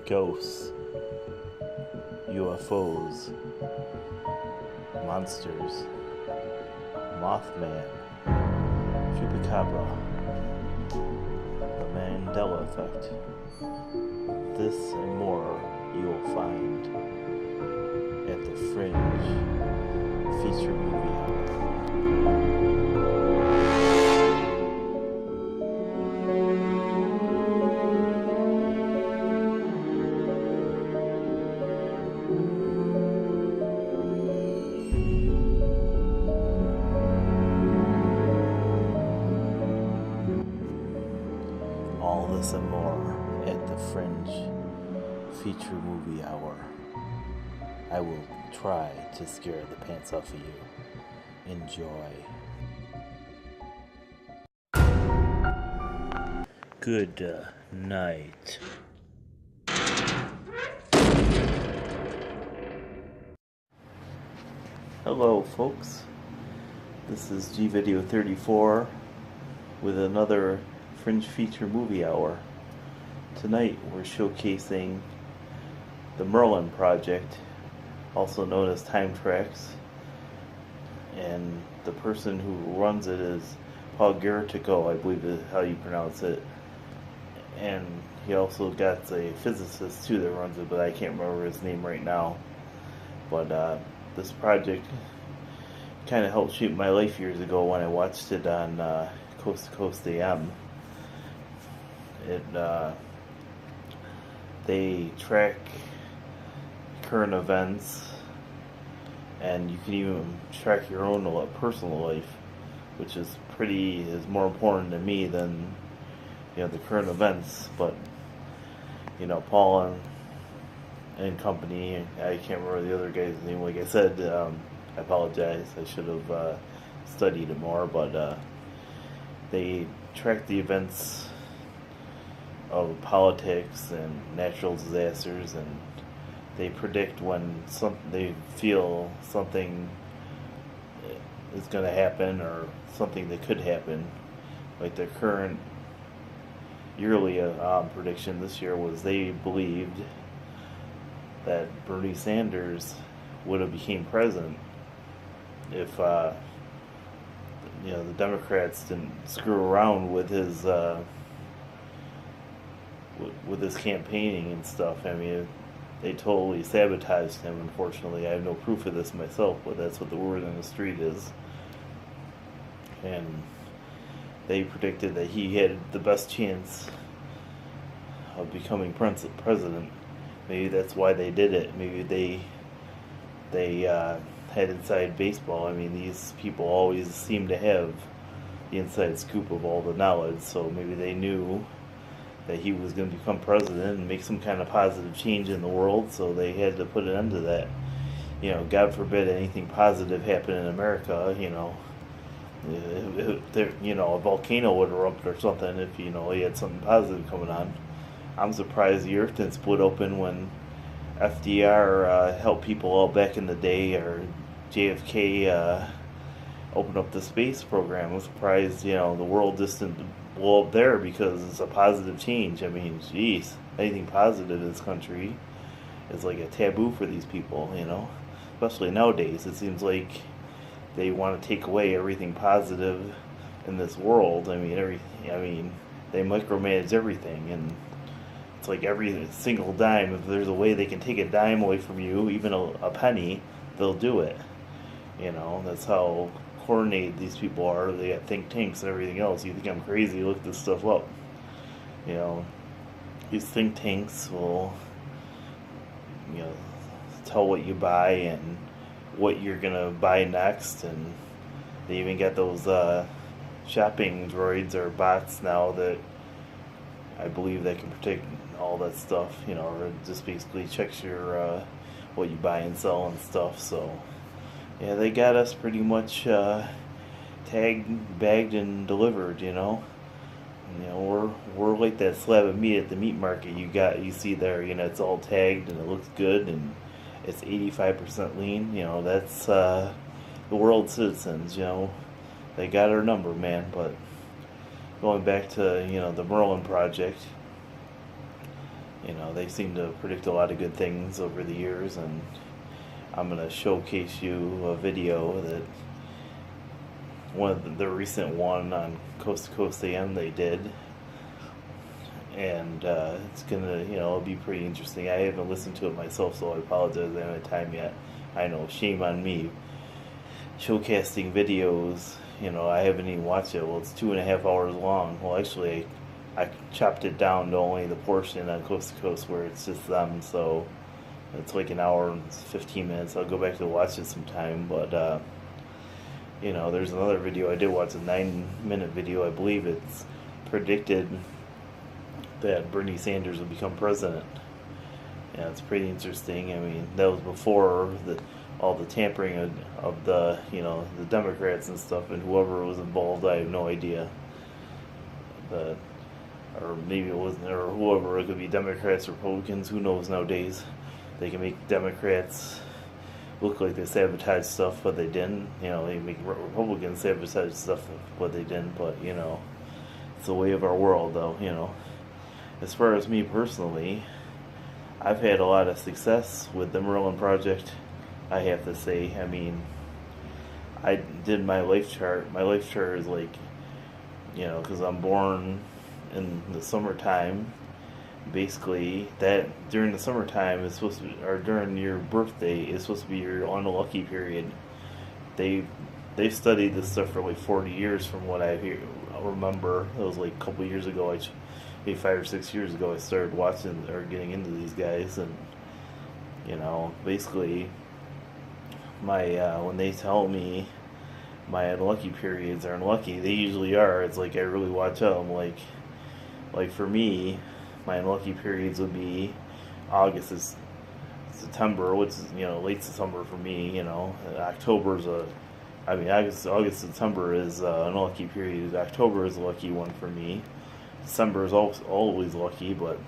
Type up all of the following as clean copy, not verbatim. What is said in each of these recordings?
ghosts, UFOs, monsters, Mothman, Chupacabra, the Mandela effect. This and more you will find at the Fringe feature movie hour. All this and more at the Fringe feature movie hour. I will try to scare the pants off of you. Enjoy. Good night. Hello folks, this is G-Video 34 with another Fringe feature movie hour. Tonight we're showcasing the Merlin project, also known as Time Tracks, and the person who runs it is Paul Guercio, I believe is how you pronounce it, and he also got a physicist too that runs it, but I can't remember his name right now. But this project kind of helped shape my life years ago when I watched it on Coast to Coast AM. They track current events, and you can even track your own personal life, which is more important to me than the current events. But Paul and company, I can't remember the other guy's name. Like I said, I apologize. I should have studied it more. But they track the events of politics and natural disasters, and they predict when they feel something is going to happen or something that could happen. Like their current yearly prediction this year was they believed that Bernie Sanders would have became president if the Democrats didn't screw around with his campaigning and stuff. I mean, they totally sabotaged him, unfortunately. I have no proof of this myself, but that's what the word on the street is. And they predicted that he had the best chance of becoming president. Maybe that's why they did it. Maybe they had inside baseball. I mean, these people always seem to have the inside scoop of all the knowledge, so maybe they knew that he was going to become president and make some kind of positive change in the world, so they had to put an end to that. God forbid anything positive happen in America, a volcano would erupt or something if, he had something positive coming on. I'm surprised the earth didn't split open when FDR helped people all back in the day, or JFK opened up the space program. I'm surprised, the world just didn't blow up there because it's a positive change. I mean, geez, anything positive in this country is like a taboo for these people, especially nowadays. It seems like they want to take away everything positive in this world. I mean, they micromanage everything, and it's like every single dime. If there's a way they can take a dime away from you, even a penny, they'll do it. That's how coordinated these people are. They got think tanks and everything else. You think I'm crazy? Look this stuff up. These think tanks will, tell what you buy and what you're gonna buy next, and they even got those shopping droids or bots now that I believe that can predict all that stuff. Or just basically checks your what you buy and sell and stuff. So yeah, they got us pretty much tagged, bagged, and delivered. We're like that slab of meat at the meat market. You see there. It's all tagged and it looks good and it's 85% lean. That's the world citizens. They got our number, man. But going back to the Merlin project, You know, they seem to predict a lot of good things over the years, and I'm going to showcase you a video that one of the recent one on Coast to Coast AM they did, and it's gonna, it'll be pretty interesting. I haven't listened to it myself, so I apologize. I haven't had time yet. I know, shame on me. Showcasting videos, I haven't even watched it. Well, it's 2.5 hours long. Well, actually, I chopped it down to only the portion on Coast to Coast where it's just them, so it's like an hour and 15 minutes. I'll go back to watch it sometime, but there's another video I did watch, a 9-minute video. I believe it's predicted that Bernie Sanders would become president. Yeah, it's pretty interesting. I mean, that was before all the tampering of the the Democrats and stuff, and whoever was involved. I have no idea. Or maybe it wasn't, or whoever. It could be Democrats, Republicans. Who knows nowadays? They can make Democrats look like they sabotage stuff, but they didn't. They make Republicans sabotage stuff, but they didn't. But it's the way of our world, though. As far as me personally, I've had a lot of success with the Merlin project, I have to say. I mean, I did my life chart. My life chart is like, because I'm born in the summertime. Basically, that during the summertime is supposed to be, or during your birthday is supposed to be your unlucky period. They've studied this stuff for like 40 years, from what I remember. It was like a couple years ago. Maybe 5 or 6 years ago, I started watching or getting into these guys, and basically, my when they tell me my unlucky periods are unlucky, they usually are. It's like I really watch them. Like for me, my unlucky periods would be August is September, which is late September for me. October's August September is an unlucky period. October is a lucky one for me. December is always lucky, but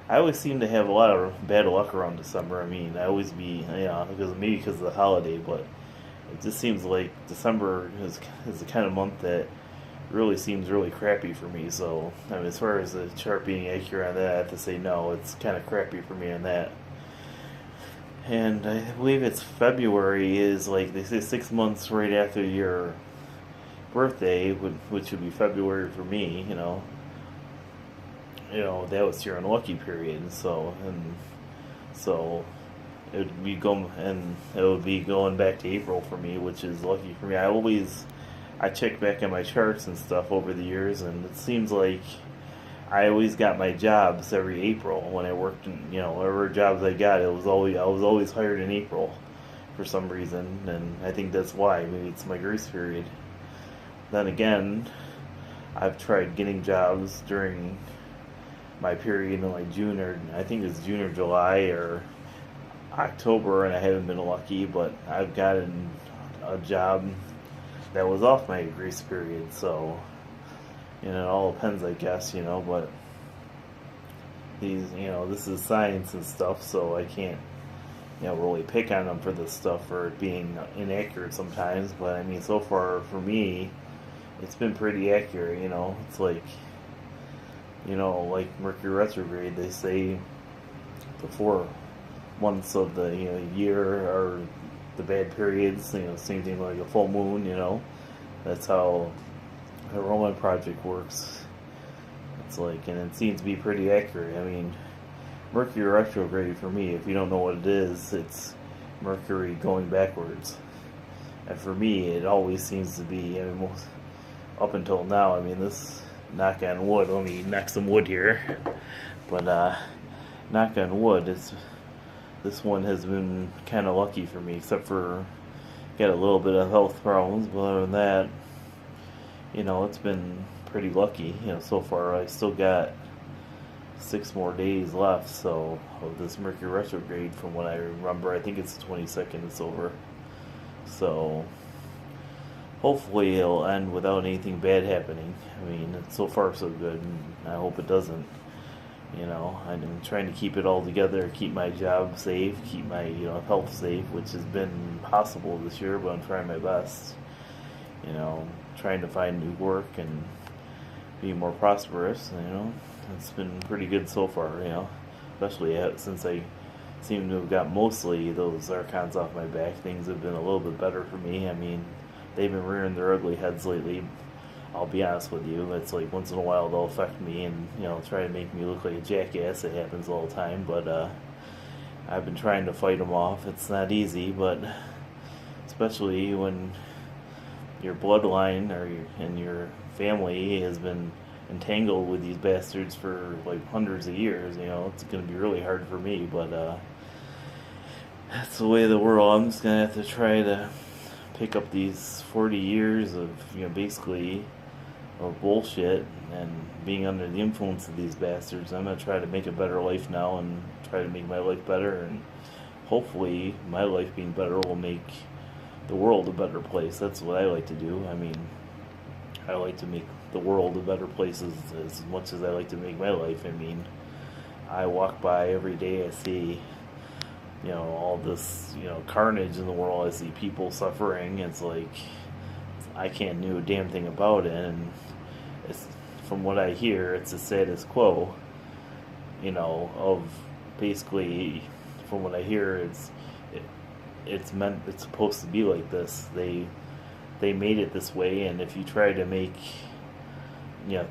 I always seem to have a lot of bad luck around December. I mean, I always be, because of the holiday, but it just seems like December is the kind of month that really seems really crappy for me. So, I mean, as far as the chart being accurate on that, I have to say no, it's kind of crappy for me on that. And I believe it's February is, like, they say 6 months right after your birthday, which would be February for me, that was your unlucky period. So it would be going back to April for me, which is lucky for me. I check back on my charts and stuff over the years, and it seems like I always got my jobs every April when I worked in, whatever jobs I got. I was always hired in April for some reason, and I think that's why. Maybe it's my grace period. Then again, I've tried getting jobs during my period in like June, or I think it's June or July or October, and I haven't been lucky, but I've gotten a job that was off my grace period. So it all depends, I guess, but these, this is science and stuff, so I can't really pick on them for this stuff or it being inaccurate sometimes. But I mean, so far for me, it's been pretty accurate. It's like like Mercury retrograde, they say the 4 months of the year are the bad periods. Same thing like a full moon. That's how the Roman project works. It's like, and it seems to be pretty accurate. I mean, Mercury retrograde for me, if you don't know what it is, it's Mercury going backwards. And for me, it always seems to be. I mean, up until now, I mean, this, knock on wood, let me knock some wood here, but knock on wood, this one has been kind of lucky for me, except for got a little bit of health problems, but other than that, it's been pretty lucky. So far I still got 6 more days left, so, of this Mercury retrograde. From what I remember, I think it's the 22nd it's over, so hopefully it'll end without anything bad happening. I mean, so far so good, and I hope it doesn't. I'm trying to keep it all together, keep my job safe, keep my health safe, which has been impossible this year, but I'm trying my best. Trying to find new work and be more prosperous. It's been pretty good so far. especially since I seem to have got mostly those Archons off my back. Things have been a little bit better for me. I mean, they've been rearing their ugly heads lately. I'll be honest with you. It's like once in a while they'll affect me and, try to make me look like a jackass. It happens all the time, but I've been trying to fight them off. It's not easy, but especially when your bloodline and your family has been entangled with these bastards for like hundreds of years, it's going to be really hard for me, but that's the way of the world. I'm just going to have to try to pick up these 40 years of, basically of bullshit and being under the influence of these bastards. I'm going to try to make a better life now and try to make my life better, and hopefully my life being better will make the world a better place. That's what I like to do. I mean, I like to make the world a better place as much as I like to make my life. I mean, I walk by every day, I see all this carnage in the world. I see people suffering. It's like I can't do a damn thing about it, and it's, from what I hear, it's a status quo, of basically, from what I hear, it's supposed to be like this. They made it this way, and if you try to make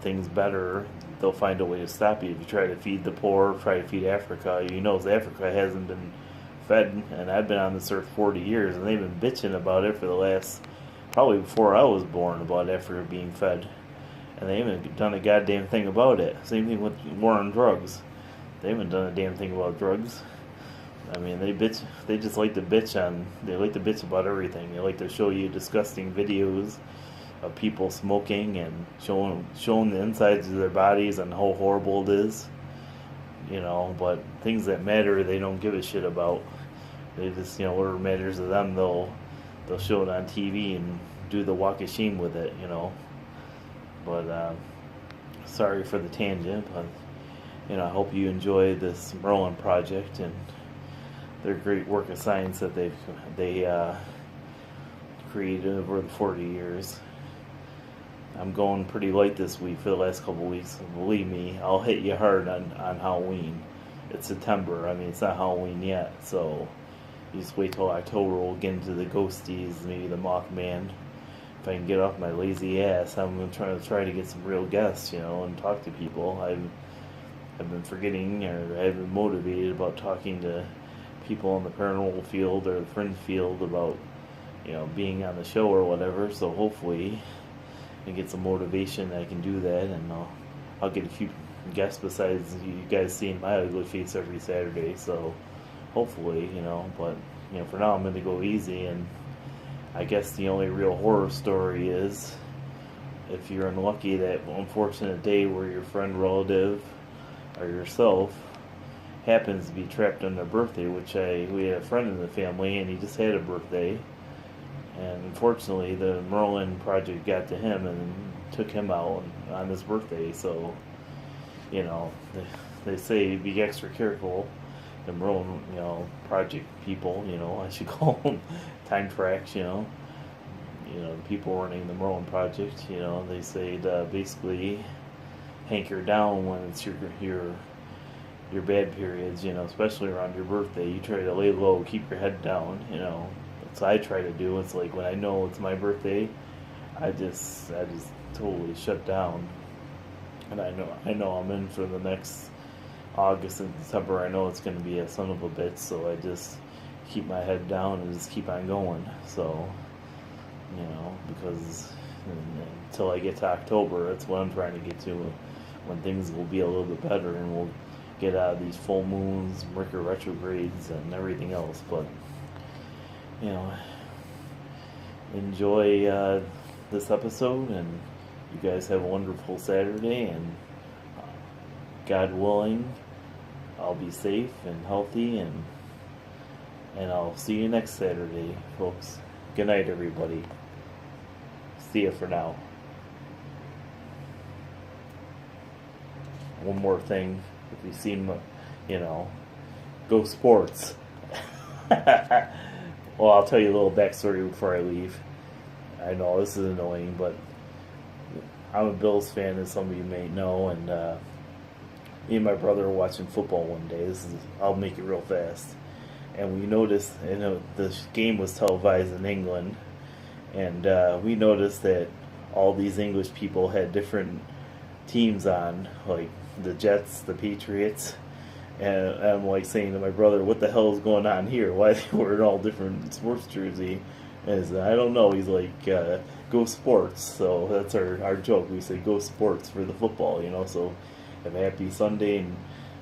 things better, they'll find a way to stop you. If you try to feed the poor, try to feed Africa, Africa hasn't been fed, and I've been on this earth 40 years, and they've been bitching about it for the last, probably before I was born, about Africa being fed, and they haven't done a goddamn thing about it. Same thing with war on drugs. They haven't done a damn thing about drugs. I mean, they just like to bitch about everything. They like to show you disgusting videos of people smoking and showing the insides of their bodies and how horrible it is. But things that matter, they don't give a shit about. They just, whatever matters to them, they'll show it on TV and do the walk of shame with it, But sorry for the tangent, but I hope you enjoy this Merlin project and their great work of science that they created over the 40 years. I'm going pretty light this week for the last couple of weeks. Believe me, I'll hit you hard on Halloween. It's September. I mean, it's not Halloween yet, so you just wait till October. We'll get into the ghosties, maybe the Mothman. If I can get off my lazy ass, I'm going to try to get some real guests, and talk to people. I've been forgetting, or I've been motivated about talking to people in the paranormal field or the Fringe field about, being on the show or whatever. So hopefully I get some motivation that I can do that, and I'll get a few guests besides you guys seeing my ugly face every Saturday. So hopefully, but for now I'm going to go easy. And I guess the only real horror story is if you're unlucky that unfortunate day where your friend, relative, or yourself happens to be trapped on their birthday, which we had a friend in the family and he just had a birthday, and unfortunately the Merlin project got to him and took him out on his birthday. So they say be extra careful. The Merlin project people, I should call them time tracks, people running the Merlin project, they say to basically hanker down when it's your bad periods, especially around your birthday. You try to lay low, keep your head down, That's what I try to do. It's like when I know it's my birthday, I just totally shut down. And I know I'm in for the next August and December. I know it's going to be a son of a bitch, so I just keep my head down and just keep on going. So, because until I get to October, that's what I'm trying to get to, when things will be a little bit better and we'll get out of these full moons, Mercury retrogrades, and everything else. But enjoy this episode, and you guys have a wonderful Saturday, and God willing, I'll be safe and healthy, and I'll see you next Saturday, folks. Good night, everybody. See you for now. One more thing, if you've seen, go sports. Well, I'll tell you a little backstory before I leave. I know this is annoying, but I'm a Bills fan, as some of you may know, and Me and my brother were watching football one day. I'll make it real fast. And we noticed, the game was televised in England, and we noticed that all these English people had different teams on, like the Jets, the Patriots, and I'm like saying to my brother, "What the hell is going on here? Why they wearing all different sports jersey?" And he's, I don't know. He's like, "Go sports." So that's our joke. We say, "Go sports" for the football, So have a happy Sunday and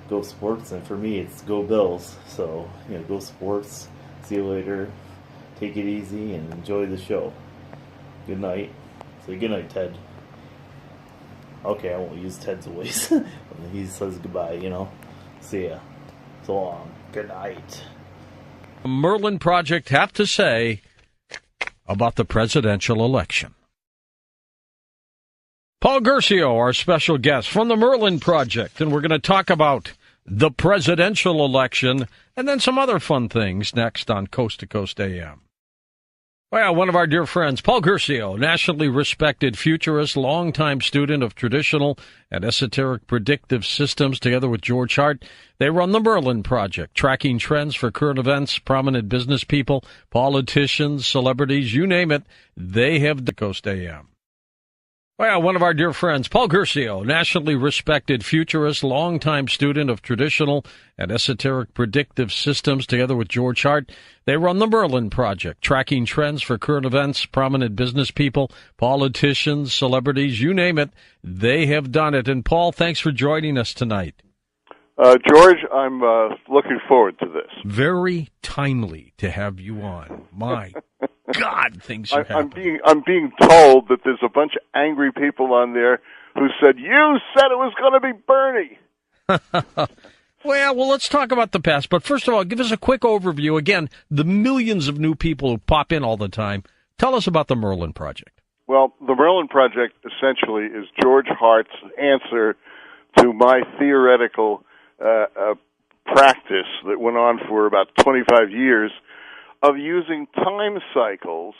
go sports. And for me, it's go Bills. So go sports. See you later. Take it easy and enjoy the show. Good night. Say good night, Ted. Okay, I won't use Ted's voice. He says goodbye, See ya. So long. Good night. Merlin Project have to say about the presidential election. Paul Guercio, our special guest from the Merlin Project, and we're going to talk about the presidential election and then some other fun things next on Coast to Coast AM. Well, one of our dear friends, Paul Guercio, nationally respected futurist, longtime student of traditional and esoteric predictive systems, together with George Hart. They run the Merlin Project, tracking trends for current events, prominent business people, politicians, celebrities, you name it. They have the Coast AM. Well, one of our dear friends, Paul Guercio, nationally respected futurist, longtime student of traditional and esoteric predictive systems, together with George Hart. They run the Merlin Project, tracking trends for current events, prominent business people, politicians, celebrities, you name it. They have done it. And Paul, thanks for joining us tonight. George, I'm looking forward to this. Very timely to have you on. My God, things are happening. I'm being told that there's a bunch of angry people on there who said, "You said it was going to be Bernie." Well, let's talk about the past. But first of all, give us a quick overview. Again, the millions of new people who pop in all the time. Tell us about the Merlin Project. Well, the Merlin Project essentially is George Hart's answer to my theoretical practice that went on for about 25 years of using time cycles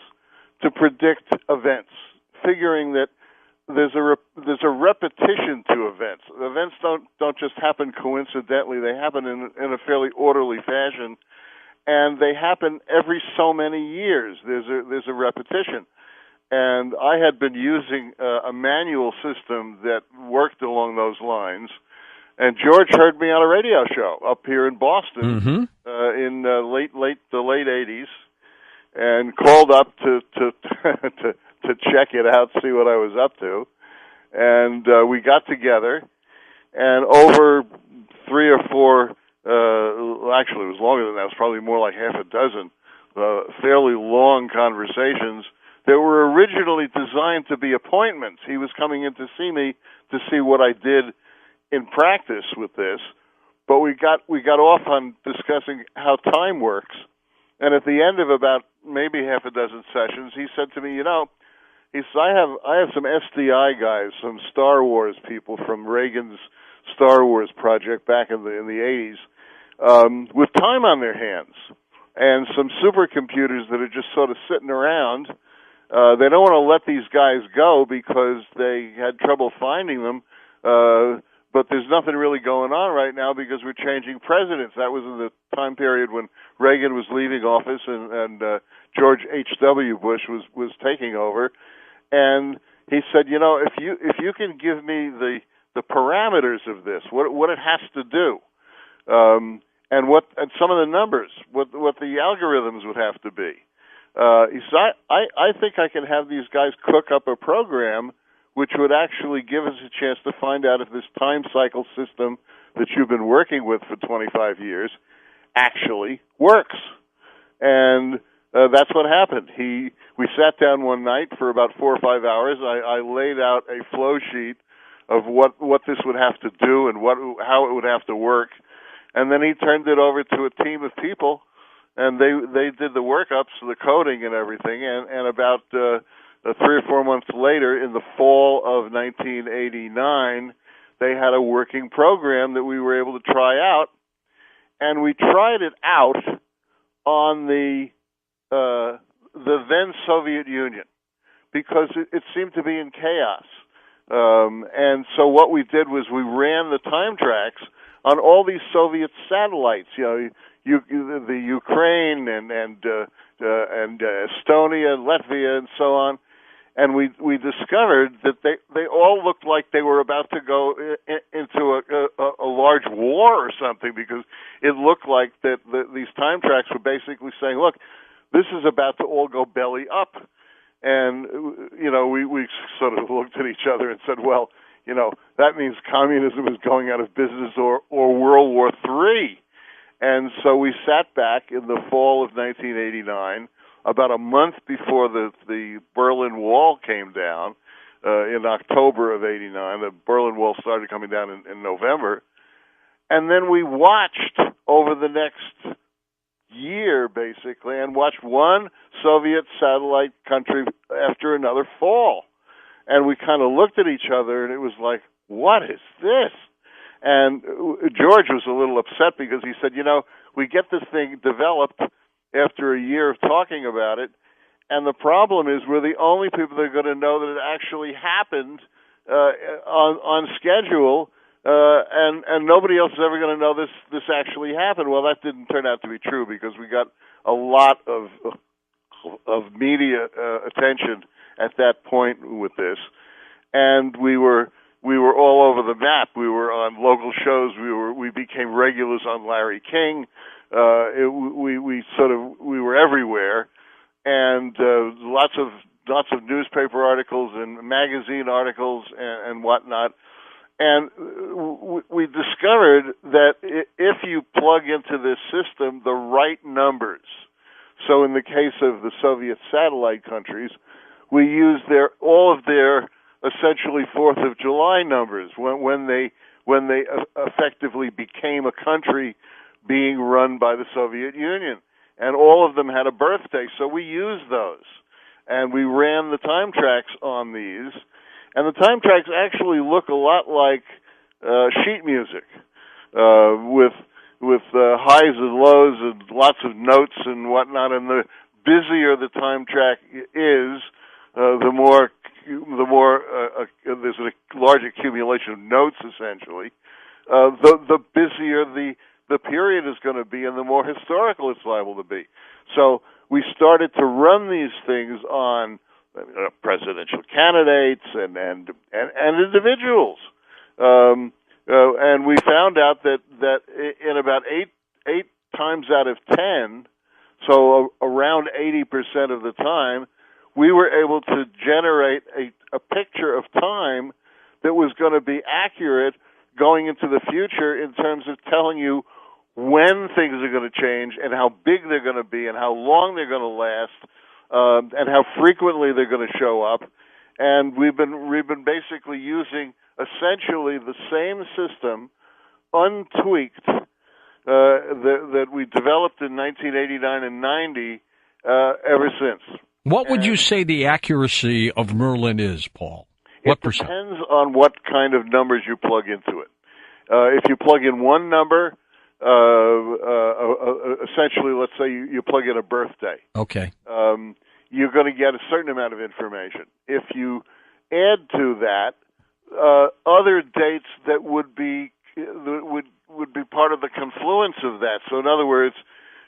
to predict events, figuring that there's a repetition to events. Events don't just happen coincidentally; they happen in a fairly orderly fashion, and they happen every so many years. There's a repetition, and I had been using a manual system that worked along those lines. And George heard me on a radio show up here in Boston in the late '80s, and called up to check it out, see what I was up to, and we got together, and over 3 or 4, actually it was longer than that, it was probably more like half a dozen, fairly long conversations that were originally designed to be appointments. He was coming in to see me to see what I did in practice with this, but we got off on discussing how time works. And at the end of about maybe half a dozen sessions, he said to me, he said, I have some SDI guys, some Star Wars people from Reagan's Star Wars project back in the 80s, with time on their hands and some supercomputers that are just sort of sitting around. They don't want to let these guys go because they had trouble finding them. But there's nothing really going on right now because we're changing presidents. That was in the time period when Reagan was leaving office and George H.W. Bush was taking over. And he said, if you can give me the parameters of this, what it has to do, and some of the numbers, what the algorithms would have to be. He said, I think I can have these guys cook up a program which would actually give us a chance to find out if this time cycle system that you've been working with for 25 years actually works. And that's what happened. We sat down one night for about 4 or 5 hours. I laid out a flow sheet of what this would have to do and how it would have to work. And then he turned it over to a team of people, and they did the workups, the coding and everything. And about 3 or 4 months later, in the fall of 1989, they had a working program that we were able to try out, and we tried it out on the then Soviet Union because it seemed to be in chaos. And so what we did was we ran the time tracks on all these Soviet satellites, the Ukraine and Estonia, Latvia, and so on. And we discovered that they all looked like they were about to go into a large war or something, because it looked like that these time tracks were basically saying, look, this is about to all go belly up. And, we sort of looked at each other and said, well, that means communism is going out of business or World War III. And so we sat back in the fall of 1989, about a month before the Berlin Wall came down, in October of '89. The Berlin Wall started coming down in November. And then we watched over the next year, basically, and watched one Soviet satellite country after another fall. And we kind of looked at each other, and it was like, what is this? And George was a little upset because he said, we get this thing developed after a year of talking about it, and the problem is we're the only people that are going to know that it actually happened on schedule, and nobody else is ever going to know this actually happened. Well, that didn't turn out to be true, because we got a lot of media attention at that point with this, and we were all over the map. We were on local shows. We became regulars on Larry King. We were everywhere, and lots of newspaper articles and magazine articles and whatnot. And we discovered that if you plug into this system the right numbers, so in the case of the Soviet satellite countries, we used all of their essentially 4th of July numbers when they effectively became a country being run by the Soviet Union, and all of them had a birthday. So we used those, and we ran the time tracks on these, and the time tracks actually look a lot like sheet music, with highs and lows and lots of notes and whatnot. And the busier the time track is, the more there's a large accumulation of notes, essentially. The busier the period is going to be, and the more historical it's liable to be. So we started to run these things on presidential candidates and individuals, and we found out that in about eight times out of 10, so around 80% of the time, we were able to generate a picture of time that was going to be accurate going into the future in terms of telling you when things are going to change and how big they're going to be and how long they're going to last, and how frequently they're going to show up. And we've been basically using essentially the same system, untweaked, that we developed in 1989 and 90 ever since. What would you say the accuracy of Merlin is, Paul? What percent? It depends on what kind of numbers you plug into it. If you plug in one number, essentially, let's say you plug in a birthday. Okay. You're going to get a certain amount of information. If you add to that other dates that would be part of the confluence of that. So, in other words,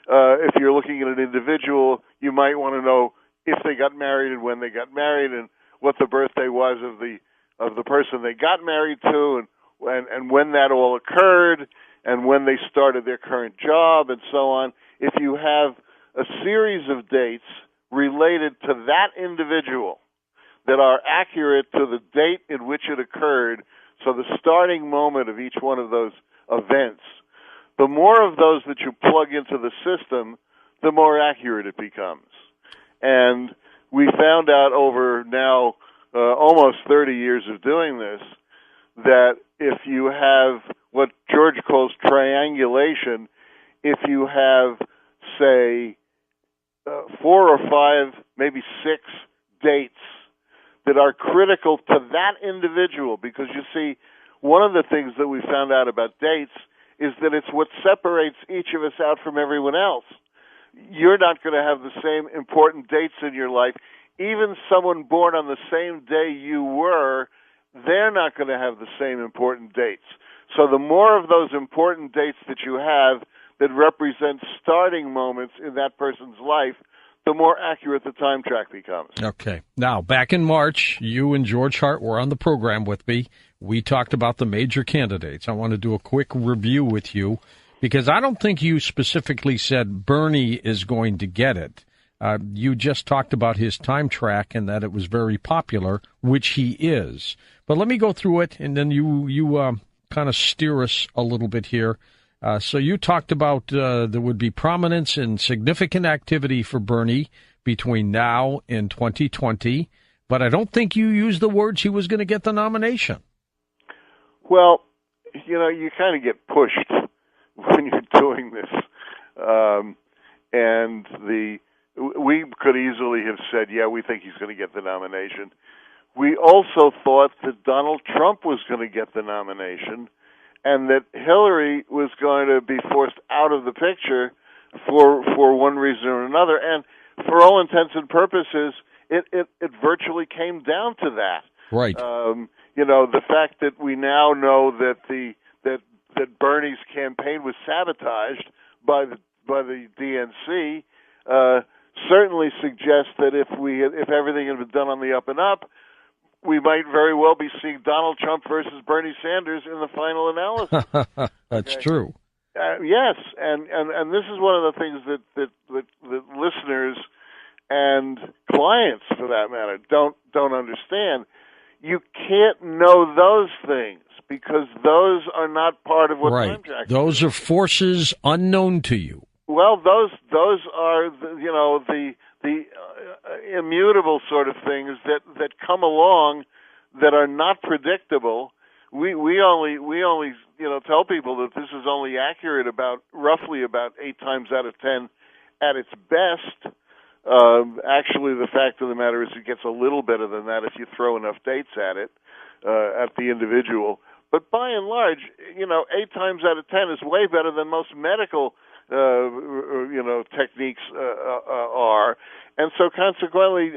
if you're looking at an individual, you might want to know if they got married and when they got married, and what the birthday was of the person they got married to, and when that all occurred, and when they started their current job, and so on. If you have a series of dates related to that individual that are accurate to the date in which it occurred, so the starting moment of each one of those events, the more of those that you plug into the system, the more accurate it becomes. And we found out over now almost 30 years of doing this, that if you have what George calls triangulation, if you have, say, 4 or 5, maybe 6 dates that are critical to that individual, because you see, one of the things that we found out about dates is that it's what separates each of us out from everyone else. You're not going to have the same important dates in your life. Even someone born on the same day you were they're not going to have the same important dates. So the more of those important dates that you have that represent starting moments in that person's life, the more accurate the time track becomes. Okay. Now, back in March, you and George Hart were on the program with me. We talked about the major candidates. I want to do a quick review with you because I don't think you specifically said Bernie is going to get it. You just talked about his time track and that it was very popular, which he is. But let me go through it, and then you kind of steer us a little bit here. So you talked about there would be prominence and significant activity for Bernie between now and 2020, but I don't think you used the words he was going to get the nomination. Well, you kind of get pushed when you're doing this. And we could easily have said, yeah, we think he's going to get the nomination. We also thought that Donald Trump was going to get the nomination and that Hillary was going to be forced out of the picture for one reason or another. And for all intents and purposes, it virtually came down to that. Right. The fact that we now know that Bernie's campaign was sabotaged by the DNC certainly suggests that if everything had been done on the up and up, we might very well be seeing Donald Trump versus Bernie Sanders in the final analysis. That's true. Yes, and this is one of the things that listeners and clients, for that matter, don't understand. You can't know those things because those are not part of what time track is. Those are forces unknown to you. Well, those are the immutable sort of things that come along that are not predictable. We only tell people that this is only accurate roughly about 8 times out of 10 at its best. Actually, the fact of the matter is it gets a little better than that if you throw enough dates at it, at the individual. But by and large, 8 times out of 10 is way better than most medical techniques are. And so consequently,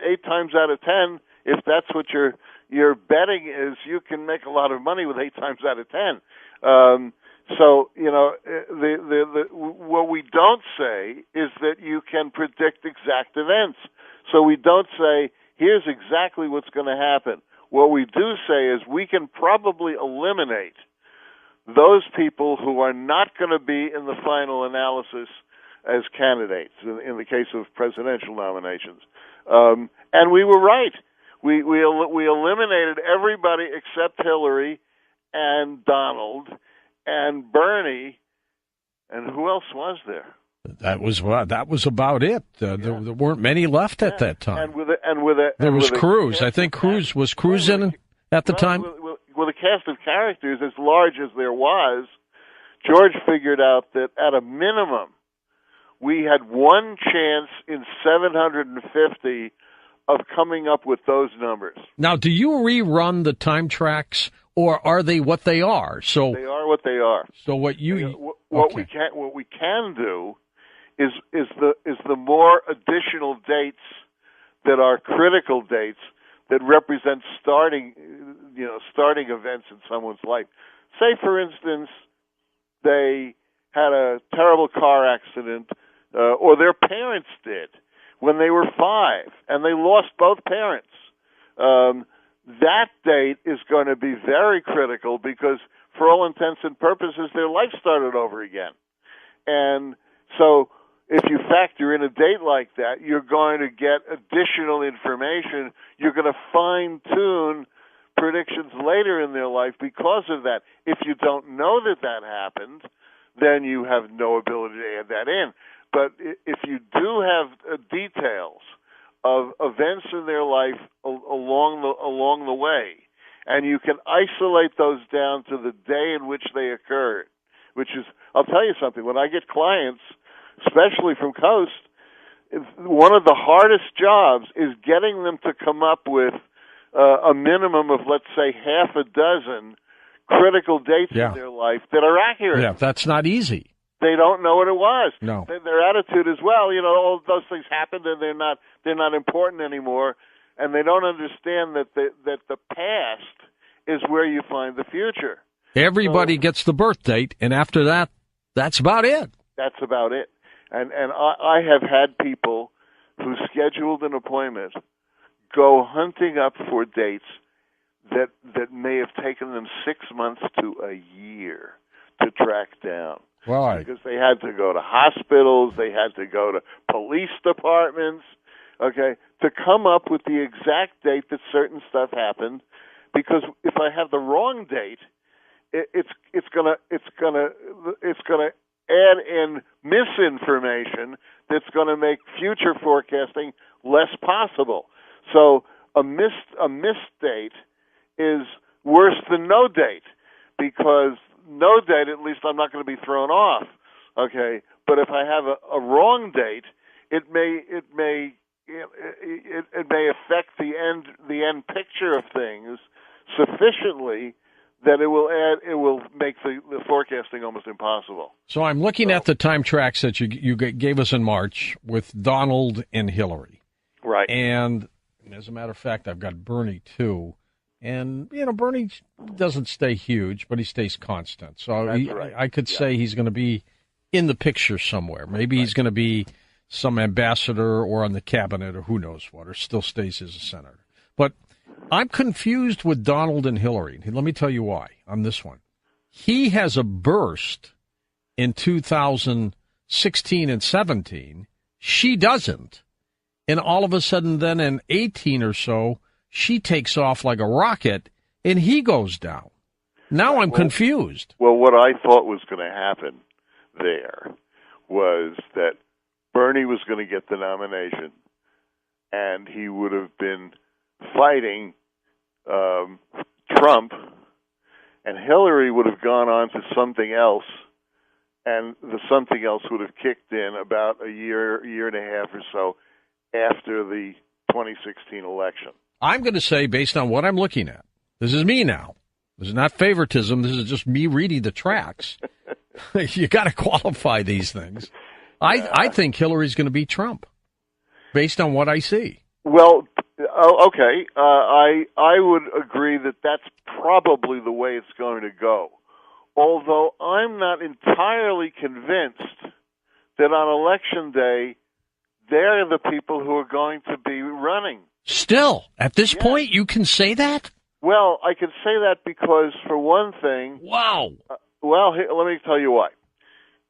eight times out of 10, if that's what your betting is, you can make a lot of money with 8 times out of 10. What we don't say is that you can predict exact events. So we don't say, here's exactly what's going to happen. What we do say is we can probably eliminate those people who are not going to be in the final analysis as candidates in the case of presidential nominations. And we were right. We eliminated everybody except Hillary and Donald and Bernie, and who else was there? That was about it. There weren't many left at that time. There was Cruz. I think Cruz was in at the time. With a cast of characters as large as there was, George figured out that at a minimum, we had one chance in 750 of coming up with those numbers. Now, do you rerun the time tracks, or are they what they are? So they are what they are. So what we can do is the more additional dates that are critical dates that represent starting events in someone's life. Say, for instance, they had a terrible car accident, or their parents did when they were 5, and they lost both parents. That date is going to be very critical because, for all intents and purposes, their life started over again. And so if you factor in a date like that, you're going to get additional information. You're going to fine-tune predictions later in their life because of that. If you don't know that happened, then you have no ability to add that in. But if you do have details of events in their life along the way, and you can isolate those down to the day in which they occurred, which is, I'll tell you something, when I get clients, especially from Coast, one of the hardest jobs is getting them to come up with a minimum of, let's say, half a dozen critical dates in their life that are accurate. Yeah, that's not easy. They don't know what it was. No. Their attitude is, well, all those things happened and they're not important anymore. and they don't understand that the past is where you find the future. Everybody gets the birth date, and after that, that's about it. That's about it. And I have had people who scheduled an appointment go hunting up for dates that may have taken them 6 months to a year to track down. Right. Because they had to go to hospitals, they had to go to police departments, okay, to come up with the exact date that certain stuff happened. Because if I have the wrong date, it's gonna add in misinformation that's gonna make future forecasting less possible. So a missed date is worse than no date, because no date, at least I'm not going to be thrown off. Okay, but if I have a wrong date, it may affect the end picture of things sufficiently that it will make the forecasting almost impossible. So I'm looking at the time tracks that you gave us in March with Donald and Hillary. Right. And as a matter of fact, I've got Bernie too. And, Bernie doesn't stay huge, but he stays constant. So right. I could say he's going to be in the picture somewhere. Maybe he's going to be some ambassador or on the cabinet or who knows what, or still stays as a senator. But I'm confused with Donald and Hillary. Let me tell you why on this one. He has a burst in 2016 and 17. She doesn't. And all of a sudden then in 18 or so, she takes off like a rocket, and he goes down. Now I'm confused. Well, what I thought was going to happen there was that Bernie was going to get the nomination, and he would have been fighting Trump, and Hillary would have gone on to something else, and the something else would have kicked in about a year and a half or so after the 2016 election. I'm going to say, based on what I'm looking at, this is me now. This is not favoritism. This is just me reading the tracks. You got to qualify these things. I think Hillary's going to beat Trump, based on what I see. Well, okay. I would agree that that's probably the way it's going to go. Although I'm not entirely convinced that on Election Day, they're the people who are going to be running. Still, at this point, you can say that? Well, I can say that because, for one thing... Wow. Let me tell you why.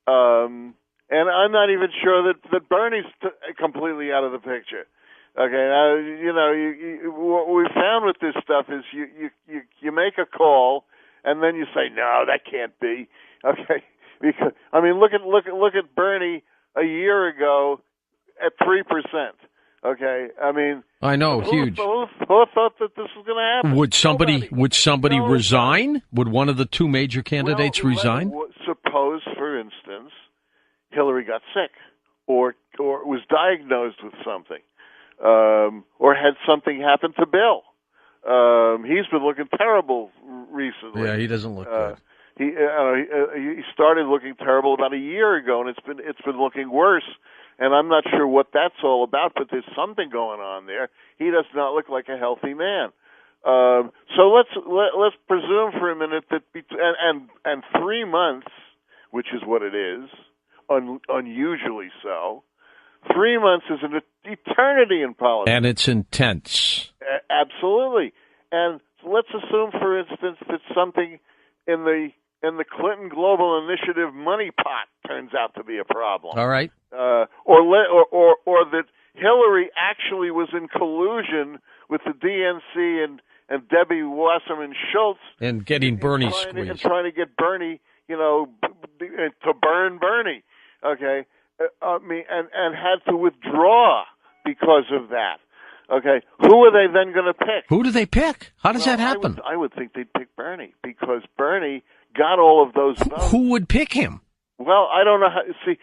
And I'm not even sure that Bernie's completely out of the picture. Okay, what we found with this stuff is you make a call, and then you say, no, that can't be. Okay, because look at Bernie a year ago at 3%. Okay, I know, huge. Who thought that this was going to happen? Would somebody resign? Would one of the two major candidates resign? Suppose, for instance, Hillary got sick, or was diagnosed with something, or had something happen to Bill. He's been looking terrible recently. Yeah, he doesn't look good. He started looking terrible about a year ago, and it's been looking worse. And I'm not sure what that's all about, but there's something going on there. He does not look like a healthy man. So let's presume for a minute that and 3 months, which is what it is, unusually so. 3 months is an eternity in politics, and it's intense. Absolutely. And let's assume, for instance, that something in the Clinton Global Initiative money pot turns out to be a problem. All right. Or that Hillary actually was in collusion with the DNC and Debbie Wasserman Schultz and getting Bernie squeezed and trying to get Bernie, to burn Bernie. Okay, and had to withdraw because of that. Okay, who are they then going to pick? Who do they pick? How does that happen? I would think they'd pick Bernie because Bernie got all of those votes. Who would pick him? Well, I don't know how. See,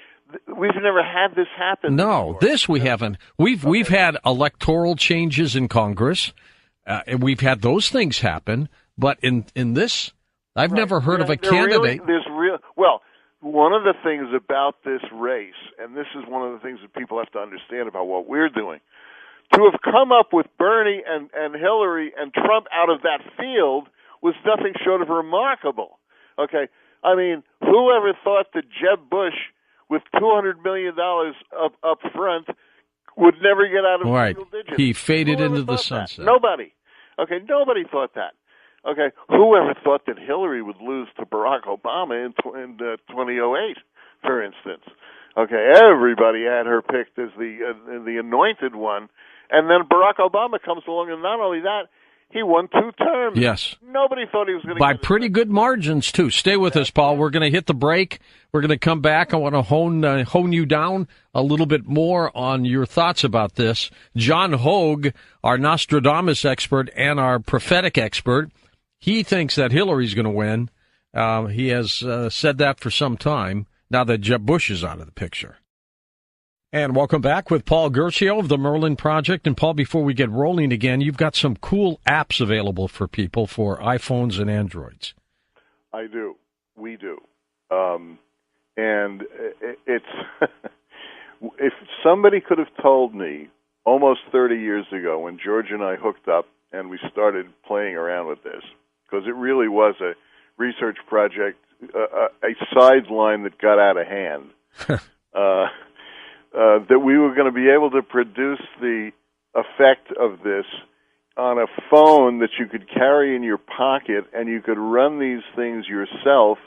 we've never had this happen. No, before. this we haven't. We've had electoral changes in Congress. And we've had those things happen, but in this, I've never heard of a candidate. Well, one of the things about this race, and this is one of the things that people have to understand about what we're doing, to have come up with Bernie and Hillary and Trump out of that field was nothing short of remarkable. Okay, I mean, whoever thought that Jeb Bush, with $200 million up front, would never get out of single digits? He faded Whoever into the thought sunset. that? Nobody. Okay, nobody thought that. Okay, whoever thought that Hillary would lose to Barack Obama in 2008, for instance? Okay, everybody had her picked as the anointed one, and then Barack Obama comes along, and not only that, he won 2 terms. Yes. Nobody thought he was going to by get pretty good margins, too. Stay with us, Paul. We're going to hit the break. We're going to come back. I want to hone you down a little bit more on your thoughts about this. John Hogue, our Nostradamus expert and our prophetic expert, he thinks that Hillary's going to win. He has said that for some time, now that Jeb Bush is out of the picture. And welcome back with Paul Guercio of the Merlin Project. And, Paul, before we get rolling again, you've got some cool apps available for people for iPhones and Androids. I do. We do. And it's if somebody could have told me almost 30 years ago when George and I hooked up and we started playing around with this, because it really was a research project, a sideline that got out of hand, that we were going to be able to produce the effect of this on a phone that you could carry in your pocket and you could run these things yourself,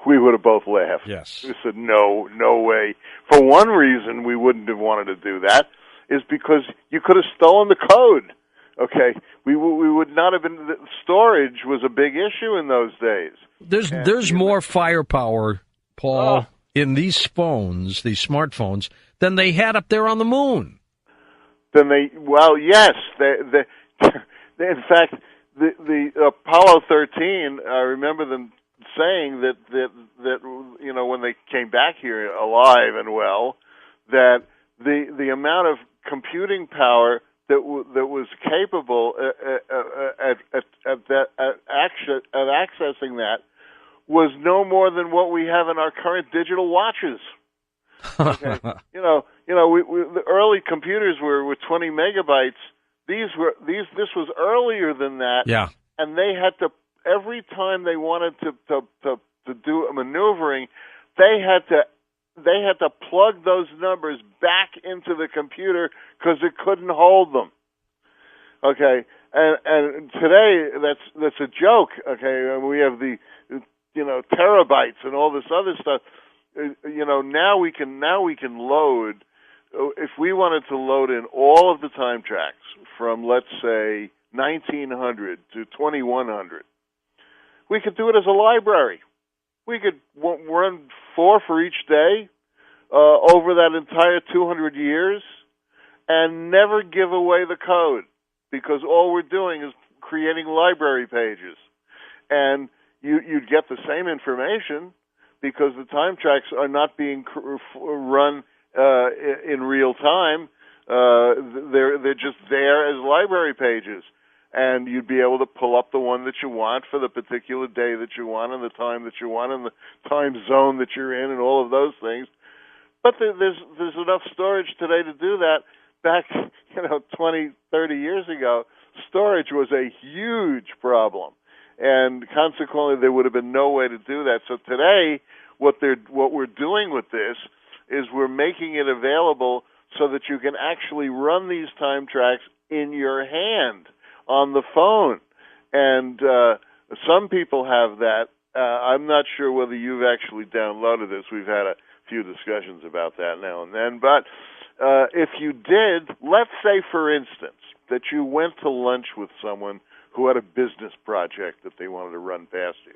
we would have both laughed. Yes. We said, no way. For one reason we wouldn't have wanted to do that is because you could have stolen the code. Okay, we would not have been. Storage was a big issue in those days. There's more firepower, Paul, in these phones, these smartphones, than they had up there on the moon. Yes. In fact, the Apollo 13. I remember them saying that when they came back here alive and well, that the amount of computing power that was capable at accessing that was no more than what we have in our current digital watches. Okay, the early computers were 20 megabytes. This was earlier than that. Yeah, and they had to, every time they wanted to do a maneuvering, they had to plug those numbers back into the computer because it couldn't hold them. Okay, and today that's a joke. Okay, we have the terabytes and all this other stuff. Now we can load. If we wanted to load in all of the time tracks from, let's say, 1900 to 2100, we could do it as a library. We could run 4 for each day over that entire 200 years and never give away the code, because all we're doing is creating library pages. And you'd get the same information because the time tracks are not being run in real time. They're just there as library pages. And you'd be able to pull up the one that you want for the particular day that you want and the time that you want and the time zone that you're in and all of those things. But there's enough storage today to do that. Back 20, 30 years ago, storage was a huge problem, and consequently there would have been no way to do that. So today, what we're doing with this is we're making it available so that you can actually run these time tracks in your hand on the phone. And some people have that. I'm not sure whether you've actually downloaded this. We've had a few discussions about that now and then. But if you did, let's say, for instance, that you went to lunch with someone who had a business project that they wanted to run past you.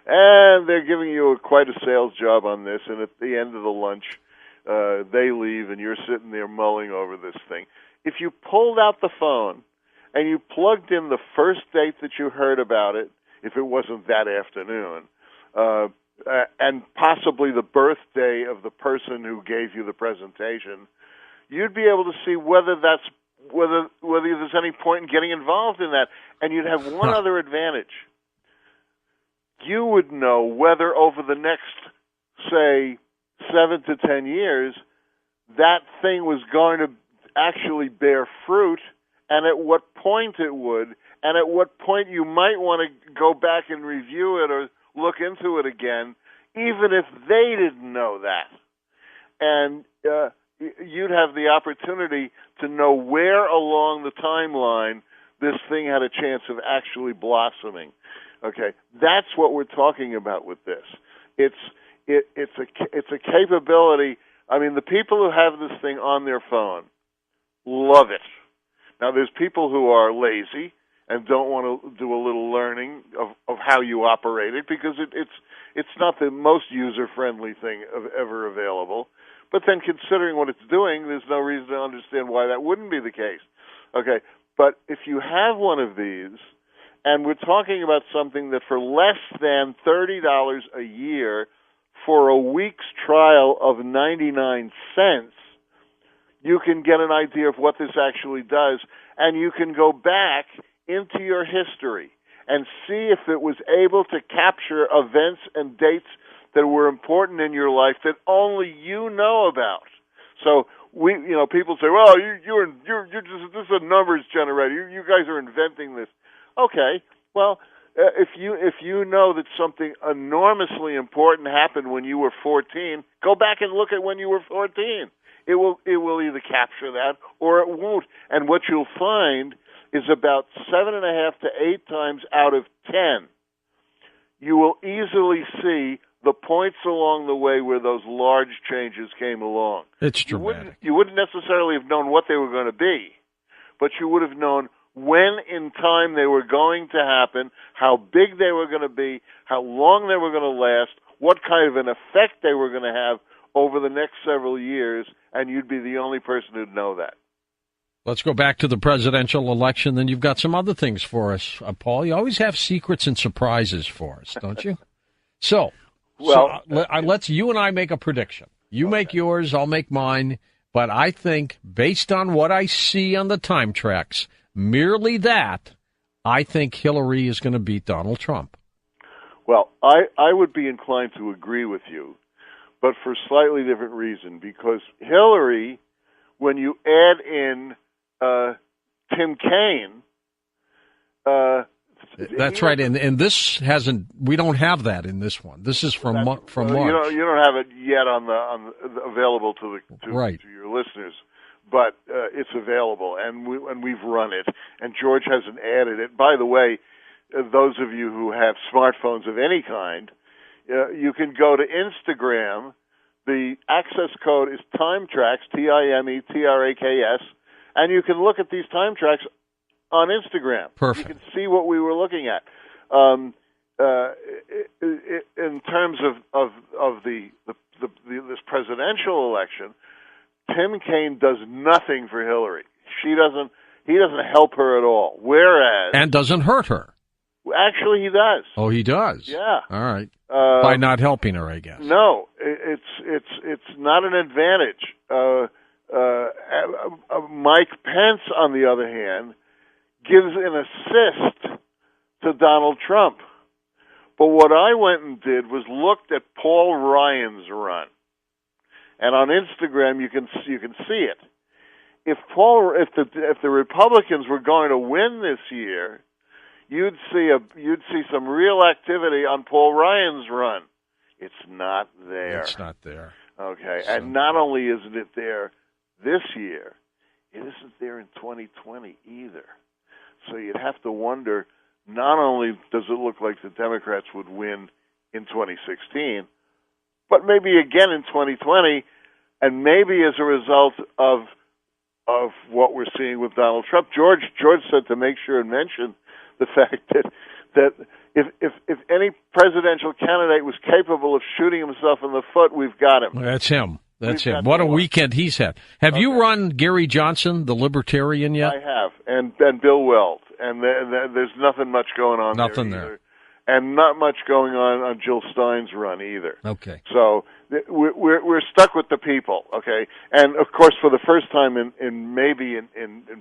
And they're giving you quite a sales job on this, and at the end of the lunch, they leave, and you're sitting there mulling over this thing. If you pulled out the phone and you plugged in the first date that you heard about it, if it wasn't that afternoon, and possibly the birthday of the person who gave you the presentation, you'd be able to see whether there's any point in getting involved in that. And you'd have one other advantage. You would know whether over the next, say, 7 to 10 years, that thing was going to, actually bear fruit, and at what point it would, and at what point you might want to go back and review it or look into it again, even if they didn't know that. And you'd have the opportunity to know where along the timeline this thing had a chance of actually blossoming. Okay, that's what we're talking about with this. It's a capability. I mean, the people who have this thing on their phone love it. Now, there's people who are lazy and don't want to do a little learning of how you operate it because it's not the most user-friendly thing ever available. But then considering what it's doing, there's no reason to understand why that wouldn't be the case. Okay, but if you have one of these, and we're talking about something that for less than $30 a year for a week's trial of 99 cents, you can get an idea of what this actually does, and you can go back into your history and see if it was able to capture events and dates that were important in your life that only you know about. So people say, "Well, you're just this is a numbers generator. You guys are inventing this." Okay, well, if you know that something enormously important happened when you were 14, go back and look at when you were 14. It will either capture that or it won't. And what you'll find is about 7.5 to 8 times out of 10, you will easily see the points along the way where those large changes came along. It's dramatic. You wouldn't necessarily have known what they were going to be, but you would have known when in time they were going to happen, how big they were going to be, how long they were going to last, what kind of an effect they were going to have over the next several years, and you'd be the only person who'd know that. Let's go back to the presidential election. Then you've got some other things for us, Paul. You always have secrets and surprises for us, don't you? Let's you and I make a prediction. You make yours, I'll make mine. But I think, based on what I see on the time tracks, merely that, I think Hillary is going to beat Donald Trump. Well, I would be inclined to agree with you, but for a slightly different reason. Because Hillary, when you add in Tim Kaine, that's right, and this hasn't. We don't have that in this one. This is from March. You don't have it yet available to your listeners, but it's available, and we've run it, and George hasn't added it. By the way, those of you who have smartphones of any kind, you can go to Instagram. The access code is TimeTracks, TimeTraks, and you can look at these time tracks on Instagram. Perfect. You can see what we were looking at. In terms of this presidential election, Tim Kaine does nothing for Hillary. He doesn't help her at all. Whereas, and doesn't hurt her. Actually, he does. Oh, he does. Yeah. All right. By not helping her, I guess. No, it's not an advantage. Mike Pence, on the other hand, gives an assist to Donald Trump. But what I went and did was looked at Paul Ryan's run, and on Instagram you can see it. If the Republicans were going to win this year, you'd see some real activity on Paul Ryan's run. It's not there. It's not there. Okay, so, and not only isn't it there this year, it isn't there in 2020 either. So you'd have to wonder, not only does it look like the Democrats would win in 2016, but maybe again in 2020, and maybe as a result of what we're seeing with Donald Trump. George said to make sure and mention the fact that if any presidential candidate was capable of shooting himself in the foot, we've got him. That's him. That's him. What a weekend he's had. Have you run Gary Johnson, the Libertarian, yet? I have, and Bill Weld, and there's nothing much going on Nothing there. There. And not much going on Jill Stein's run either. Okay. So we're stuck with the people, okay? And, of course, for the first time in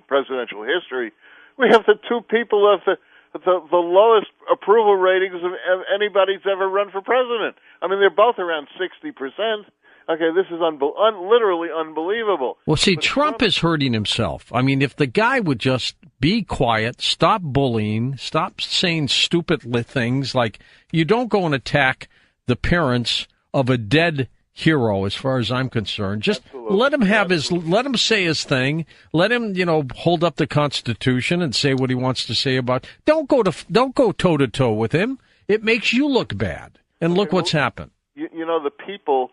presidential history, we have the two people who have the lowest approval ratings of anybody's ever run for president. I mean, they're both around 60%. Okay, this is literally unbelievable. Well, see, But Trump is hurting himself. I mean, if the guy would just be quiet, stop bullying, stop saying stupid things like you don't go and attack the parents of a dead hero, as far as I'm concerned. Just let him have let him say his thing. Let him, hold up the Constitution and say what he wants to say about. Don't go toe to toe with him. It makes you look bad. And look what's happened. The people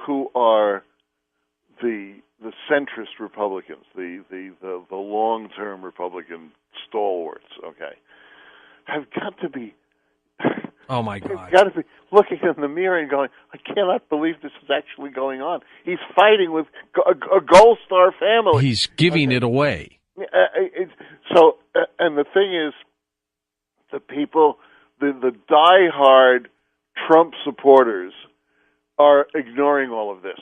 who are the centrist Republicans, the long-term Republican stalwarts, okay, have got to be. Oh my God! They've got to be looking in the mirror and going, "I cannot believe this is actually going on." He's fighting with a Gold Star family. He's giving it away. And the thing is, the people, the die-hard Trump supporters, are ignoring all of this.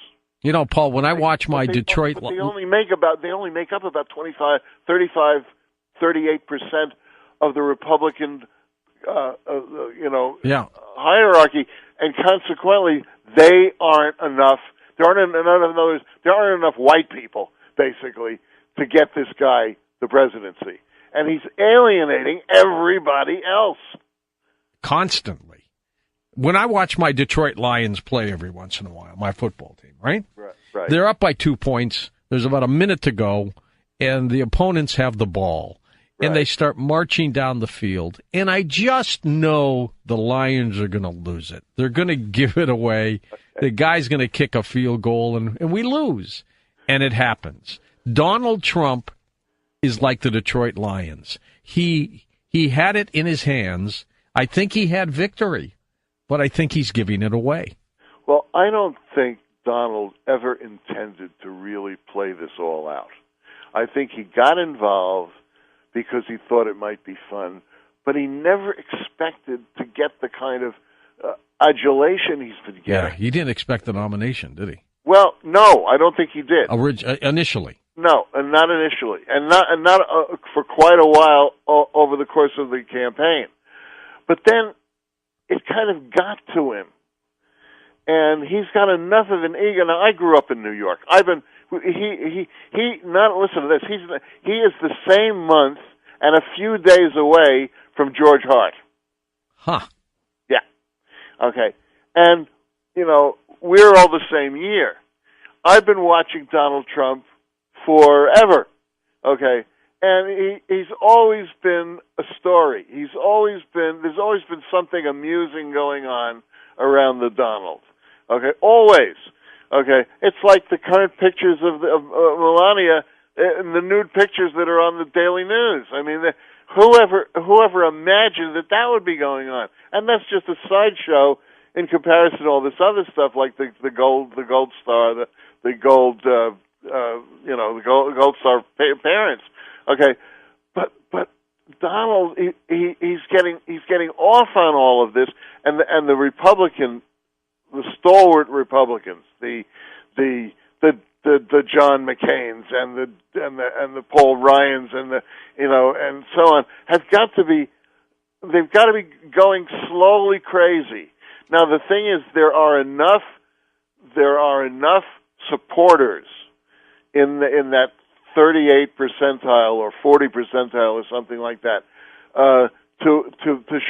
Paul, when I watch my Detroit... They only make up about 38% of the Republican, hierarchy, and consequently, they aren't enough. There aren't enough white people, basically, to get this guy the presidency. And he's alienating everybody else. Constantly. When I watch my Detroit Lions play every once in a while, my football team, right? Right. They're up by 2 points. There's about a minute to go, and the opponents have the ball. Right. And they start marching down the field. And I just know the Lions are going to lose it. They're going to give it away. Okay. The guy's going to kick a field goal, and we lose. And it happens. Donald Trump is like the Detroit Lions. He had it in his hands. I think he had victory, but I think he's giving it away. Well, I don't think Donald ever intended to really play this all out. I think he got involved because he thought it might be fun, but he never expected to get the kind of adulation he's been getting. Yeah, he didn't expect the nomination, did he? Well, no, I don't think he did. Initially. No, and not initially, and not for quite a while over the course of the campaign. But then it kind of got to him, and he's got enough of an ego. Now, I grew up in New York. He not listen to this. He is the same month and a few days away from George Hart. Huh. Yeah. Okay. And we're all the same year. I've been watching Donald Trump forever. Okay. And he's always been a story. There's always been something amusing going on around the Donald. Okay. Always. Okay, it's like the current pictures of Melania and the nude pictures that are on the Daily News. I mean, whoever imagined that would be going on, and that's just a sideshow in comparison to all this other stuff, like the gold star, the gold star parents. Okay, but Donald, he's getting off on all of this, and the stalwart Republicans, the John McCains and the Paul Ryans and and so on they've got to be going slowly crazy. Now the thing is, there are enough supporters in that 38th percentile or 40th percentile or something like that to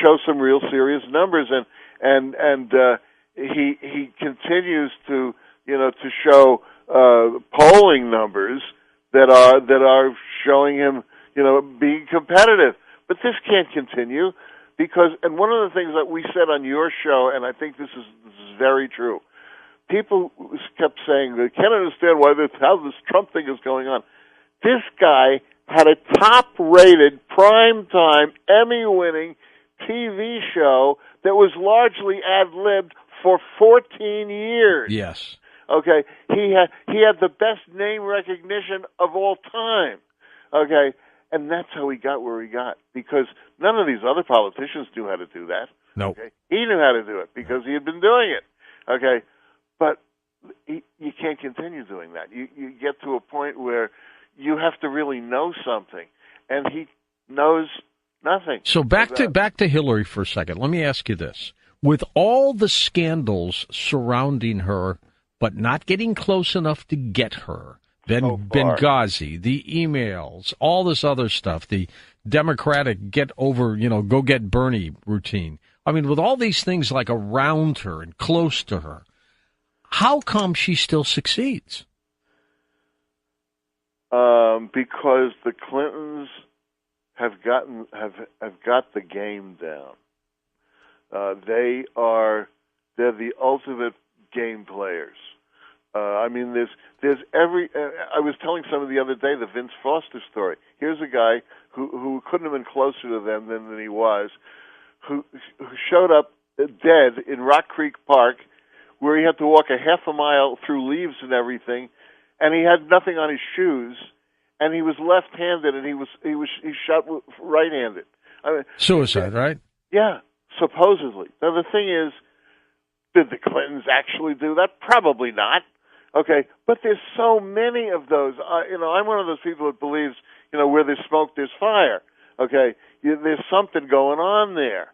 show some real serious numbers, and he continues to show polling numbers that are showing him being competitive. But this can't continue because, and one of the things that we said on your show, and I think this is very true, people kept saying they can't understand how this Trump thing is going on. This guy had a top-rated, primetime, Emmy-winning TV show that was largely ad-libbed for 14 years. Yes. Okay. He had the best name recognition of all time. Okay. And that's how he got where he got, because none of these other politicians knew how to do that. No. Okay? He knew how to do it because he had been doing it. Okay. But you can't continue doing that. You get to a point where you have to really know something, and he knows nothing. So back to Hillary for a second. Let me ask you this. With all the scandals surrounding her but not getting close enough to get her. So Benghazi, the emails, all this other stuff, the Democratic go get Bernie routine. I mean, with all these things like around her and close to her, how come she still succeeds? Because the Clintons have got the game down. They're the ultimate game players. I mean, there's every. I was telling someone the other day the Vince Foster story. Here's a guy who couldn't have been closer to them than he was, who showed up dead in Rock Creek Park, where he had to walk a half a mile through leaves and everything, and he had nothing on his shoes, and he was left-handed, and he shot right-handed. I mean, suicide, right? Yeah, supposedly. Now the thing is, did the Clintons actually do that? Probably not. Okay, but there's so many of those. I'm one of those people that believes, where there's smoke, there's fire. Okay, there's something going on there,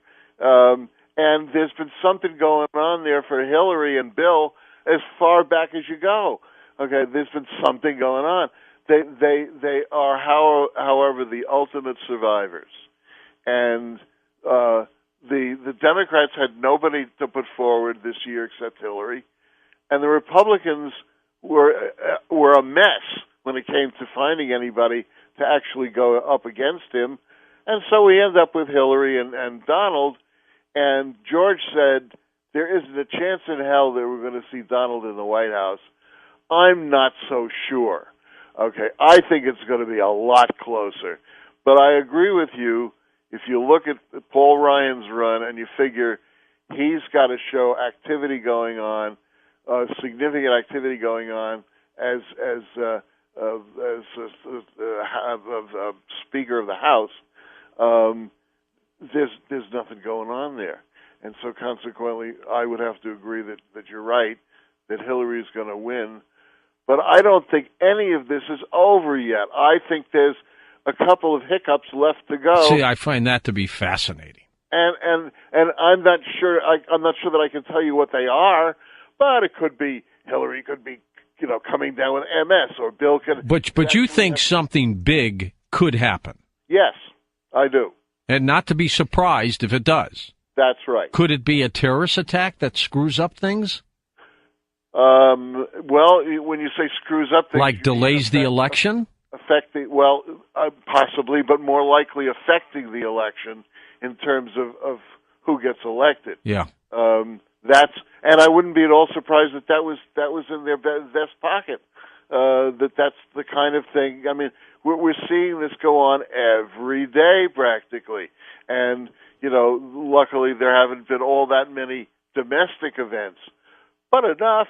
and there's been something going on there for Hillary and Bill as far back as you go. Okay, there's been something going on. They are, however, the ultimate survivors, and the Democrats had nobody to put forward this year except Hillary, and the Republicans were a mess when it came to finding anybody to actually go up against him, and so we end up with Hillary and Donald. And George said there isn't a chance in hell that we're going to see Donald in the White House. I'm not so sure. Okay, I think it's going to be a lot closer, but I agree with you. If you look at Paul Ryan's run and you figure he's got to show activity going on, significant activity going on as Speaker of the House, there's nothing going on there, and so consequently, I would have to agree that you're right, that Hillary's going to win. But I don't think any of this is over yet. I think there's a couple of hiccups left to go. See, I find that to be fascinating. And I'm not sure. I'm not sure that I can tell you what they are. But it could be Hillary. Could be coming down with MS, or Bill could. But you think something big could happen? Yes, I do. And not to be surprised if it does. That's right. Could it be a terrorist attack that screws up things? Well, when you say screws up things, like delays the election? Possibly, but more likely affecting the election in terms of who gets elected. Yeah. And I wouldn't be at all surprised that was in their vest pocket. That's the kind of thing. I mean, we're seeing this go on every day practically, and luckily there haven't been all that many domestic events, but enough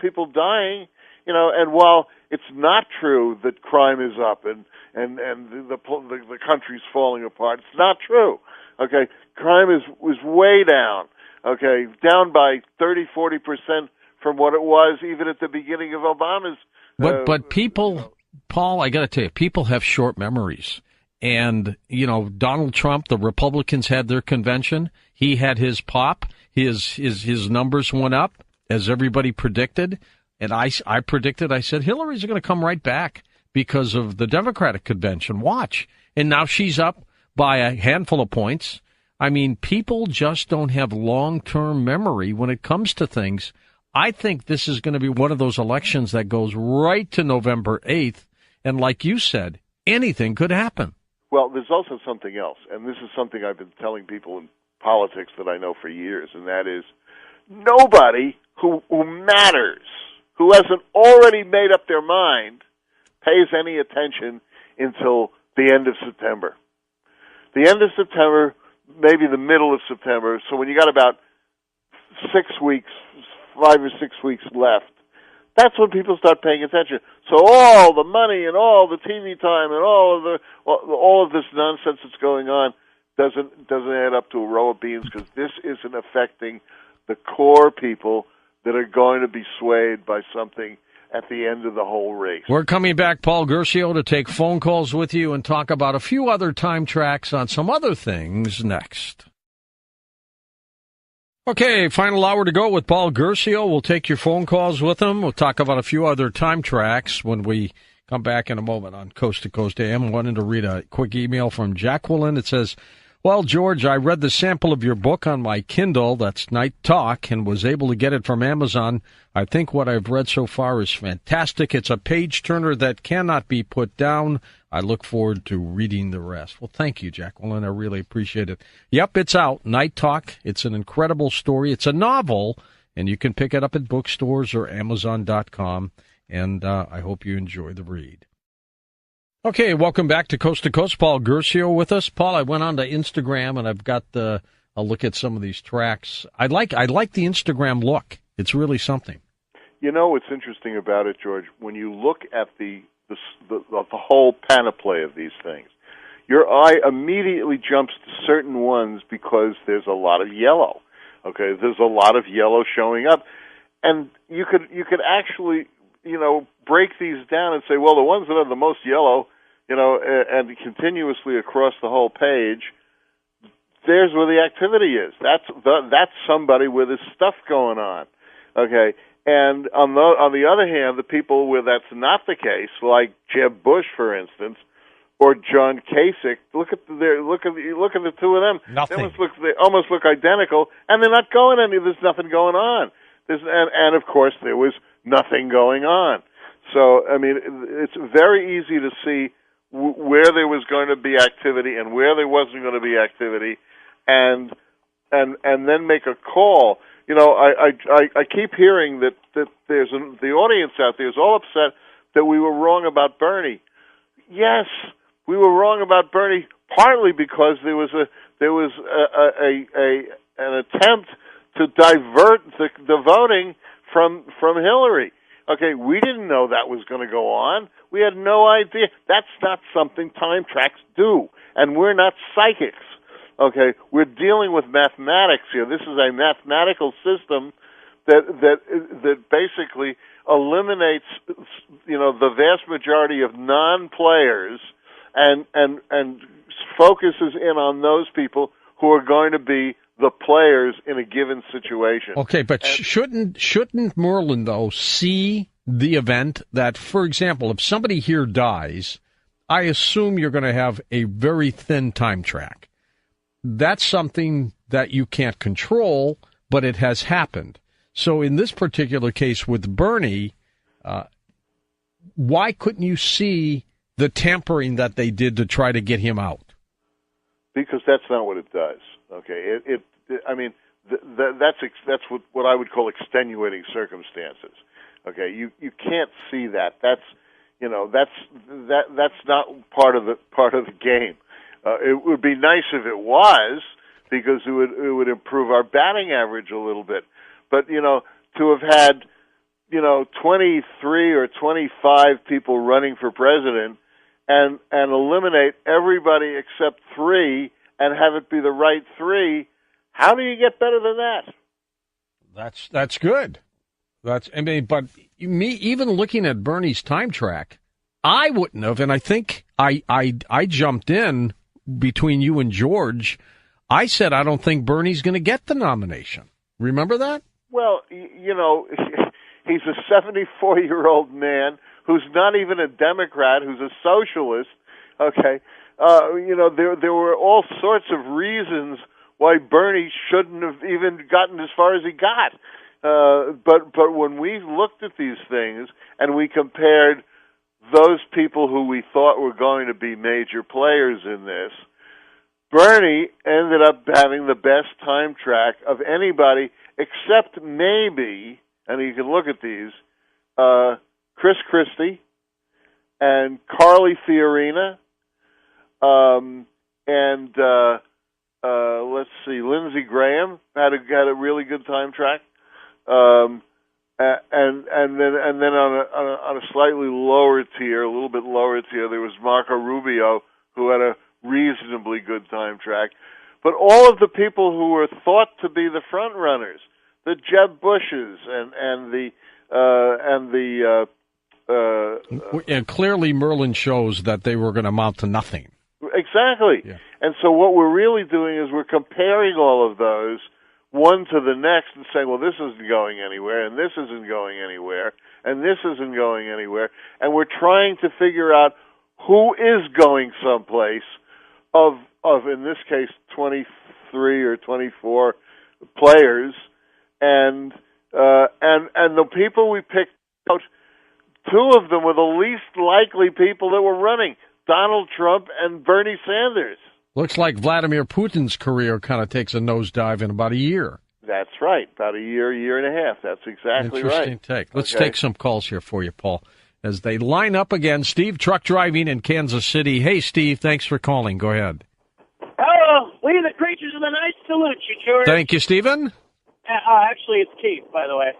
people dying. And while it's not true that crime is up and the country's falling apart, it's not true. Okay, crime was way down. Okay, down by 30-40% from what it was even at the beginning of Obama's. But people, Paul, I got to tell you, people have short memories. And Donald Trump, the Republicans had their convention. He had his pop. His numbers went up as everybody predicted. And I predicted, I said, Hillary's going to come right back because of the Democratic convention. Watch. And now she's up by a handful of points. I mean, people just don't have long-term memory when it comes to things. I think this is going to be one of those elections that goes right to November 8th. And like you said, anything could happen. Well, there's also something else. And this is something I've been telling people in politics that I know for years. And that is nobody who matters, who hasn't already made up their mind, pays any attention until the end of September. The end of September, maybe the middle of September. So when you got about 5 or 6 weeks left, that's when people start paying attention. So all the money and all the TV time and all of this nonsense that's going on doesn't add up to a row of beans, because this isn't affecting the core people that are going to be swayed by something at the end of the whole race. We're coming back, Paul Guercio, to take phone calls with you and talk about a few other time tracks on some other things next. Okay, final hour to go with Paul Guercio. We'll take your phone calls with him. We'll talk about a few other time tracks when we come back in a moment on Coast to Coast AM. Wanted to read a quick email from Jacqueline. It says, well, George, I read the sample of your book on my Kindle, that's Night Talk, and was able to get it from Amazon. I think what I've read so far is fantastic. It's a page-turner that cannot be put down. I look forward to reading the rest. Well, thank you, Jacqueline. I really appreciate it. Yep, it's out, Night Talk. It's an incredible story. It's a novel, and you can pick it up at bookstores or Amazon.com, and I hope you enjoy the read. Okay, welcome back to Coast. Paul Guercio with us. Paul, I went on to Instagram, and I've got a look at some of these tracks. I like the Instagram look. It's really something. You know what's interesting about it, George? When you look at the whole panoply of these things, your eye immediately jumps to certain ones because there's a lot of yellow. Okay, there's a lot of yellow showing up, and you could actually break these down and say, well, the ones that are the most yellow, and continuously across the whole page, there's where the activity is. That's somebody with his stuff going on. Okay, and on the other hand, the people where that's not the case, like Jeb Bush, for instance, or John Kasich, look at the two of them. Nothing. They almost look identical, and they're not going any. There's nothing going on. And of course there was nothing going on. So I mean, it's very easy to see where there was going to be activity and where there wasn't going to be activity, and then make a call. I keep hearing that there's the audience out there is all upset that we were wrong about Bernie. Yes, we were wrong about Bernie, partly because there was an attempt to divert the voting from Hillary. Okay, we didn't know that was going to go on. We had no idea. That's not something time tracks do, and we're not psychics. Okay, we're dealing with mathematics here. This is a mathematical system that basically eliminates, the vast majority of non-players and focuses in on those people who are going to be the players in a given situation. Okay, but shouldn't Merlin, though, see the event that, for example, if somebody here dies, I assume you're going to have a very thin time track. That's something that you can't control, but it has happened. So in this particular case with Bernie, why couldn't you see the tampering that they did to try to get him out? Because that's not what it does. Okay, that's what I would call extenuating circumstances. Okay, you can't see that. That's not part of the game. It would be nice if it was, because it would improve our batting average a little bit. But to have had 23 or 25 people running for president and eliminate everybody except 3 and have it be the right 3, how do you get better than that? That's good. But even looking at Bernie's time track, I wouldn't have, and I think I jumped in between you and George. I said I don't think Bernie's going to get the nomination. Remember that? Well, he's a 74-year-old man who's not even a Democrat, who's a socialist. Okay, there were all sorts of reasons why Bernie shouldn't have even gotten as far as he got. But when we looked at these things and we compared those people who we thought were going to be major players in this, Bernie ended up having the best time track of anybody except maybe, and you can look at these, Chris Christie and Carly Fiorina, and let's see, Lindsey Graham had a really good time track, and then on a slightly lower tier, a little bit lower tier, there was Marco Rubio, who had a reasonably good time track. But all of the people who were thought to be the front runners, the Jeb Bushes and clearly Merlin shows that they were going to amount to nothing. Exactly. Yeah. And so what we're really doing is we're comparing all of those one to the next and saying, well, this isn't going anywhere, and this isn't going anywhere, and this isn't going anywhere, and we're trying to figure out who is going someplace of in this case 23 or 24 players, and the people we picked out, two of them were the least likely people that were running, Donald Trump and Bernie Sanders. Looks like Vladimir Putin's career kind of takes a nosedive in about a year. That's right, about a year and a half. That's exactly right. Interesting take. Let's take some calls here for you, Paul, as they line up again. Steve, truck driving in Kansas City. Hey, Steve, thanks for calling. Go ahead. Hello, we the creatures of the night salute you, George. Thank you, Stephen. Actually, it's Keith, by the way.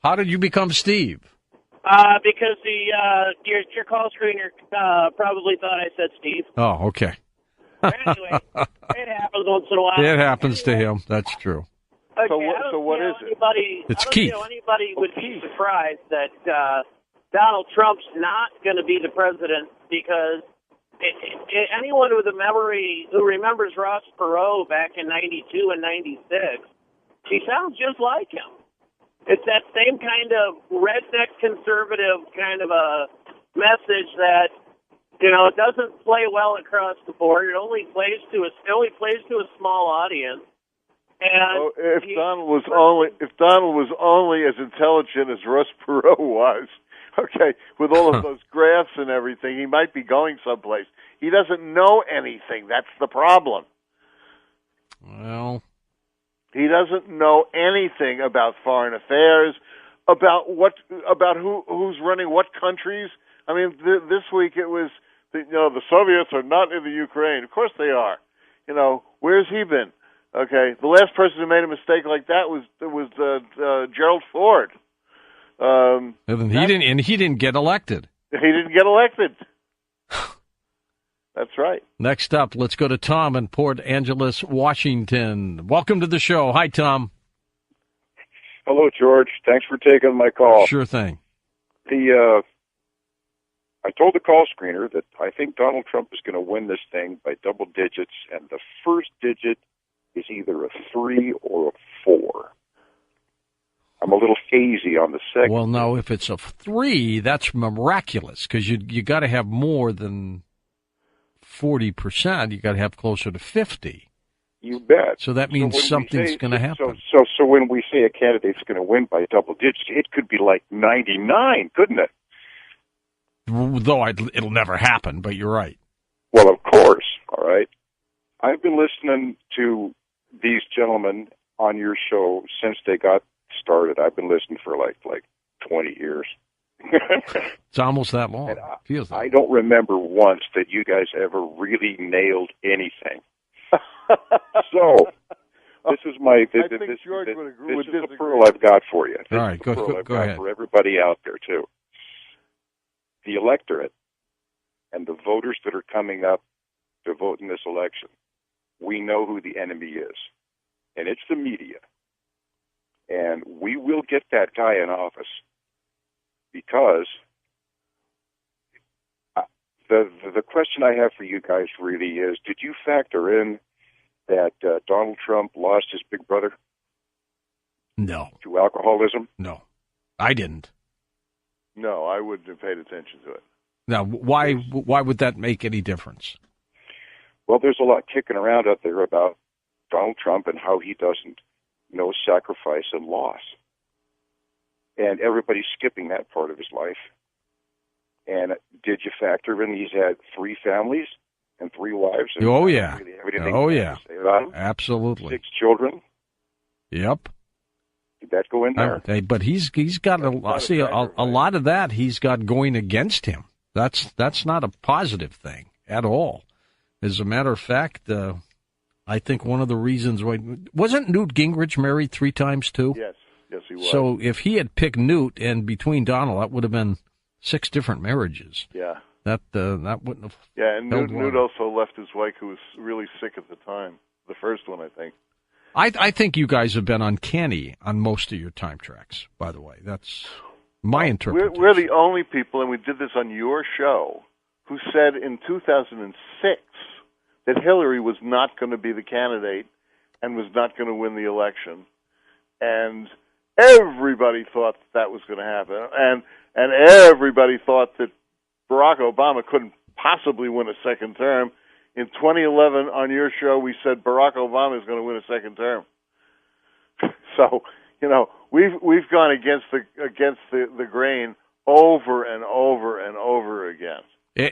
How did you become Steve? Because your call screener probably thought I said Steve. Oh, okay. Anyway, it happens once in a while. It happens to him. That's true. Okay, So what is it? It's Keith. I don't know anybody would be surprised that Donald Trump's not going to be the president, because anyone with a memory who remembers Ross Perot back in 92 and 96, he sounds just like him. It's that same kind of redneck conservative kind of a message that, you know, it doesn't play well across the board. It only plays to a small audience. And if Donald was only as intelligent as Ross Perot was, okay, with all of those graphs and everything, he might be going someplace. He doesn't know anything. That's the problem. Well, he doesn't know anything about foreign affairs, about who's running what countries. I mean, this week it was, the Soviets are not in the Ukraine. Of course they are. Where's he been? Okay, the last person who made a mistake like that was Gerald Ford. He didn't get elected. He didn't get elected. That's right. Next up, let's go to Tom in Port Angeles, Washington. Welcome to the show. Hi, Tom. Hello, George. Thanks for taking my call. Sure thing. I told the call screener that I think Donald Trump is going to win this thing by double digits, and the first digit is either a 3 or a 4. I'm a little hazy on the second. Well, now, if it's a 3, that's miraculous, because you got to have more than 40%. You got to have closer to 50. You bet. So that means something's going to happen. So when we say a candidate's going to win by double digits, it could be like 99, couldn't it? Though it'll never happen, but you're right. Well, of course. All right. I've been listening to these gentlemen on your show since they got started. I've been listening for like 20 years. It's almost that long. Feels like. I don't remember once that you guys ever really nailed anything. So this is my this is the pearl I've got for you. All right, go ahead. For everybody out there too. The electorate and the voters that are coming up to vote in this election, we know who the enemy is, and it's the media. And we will get that guy in office because the question I have for you guys really is, did you factor in that Donald Trump lost his big brother? No. To alcoholism? No, I didn't. No, I wouldn't have paid attention to it. Now, why would that make any difference? Well, there's a lot kicking around out there about Donald Trump and how he doesn't know sacrifice and loss. And everybody's skipping that part of his life. And did you factor in he's had 3 families and 3 wives? And oh, yeah. Really oh, yeah. Absolutely. 6 children? Yep. Did that go in there? But he's got a lot of that he's got going against him. That's not a positive thing at all. As a matter of fact, I think one of the reasons why wasn't Newt Gingrich married 3 times too? Yes, he was. So if he had picked Newt and between Donald, that would have been 6 different marriages. Yeah. That wouldn't have. Yeah, and Newt also left his wife, who was really sick at the time. The first one, I think. I think you guys have been uncanny on most of your time tracks, by the way. That's my interpretation. We're the only people, and we did this on your show, who said in 2006 that Hillary was not going to be the candidate, and was not going to win the election. And everybody thought that was going to happen. And everybody thought that Barack Obama couldn't possibly win a second term. In 2011, on your show, we said Barack Obama is going to win a second term. So, we've gone against the grain over and over and over again.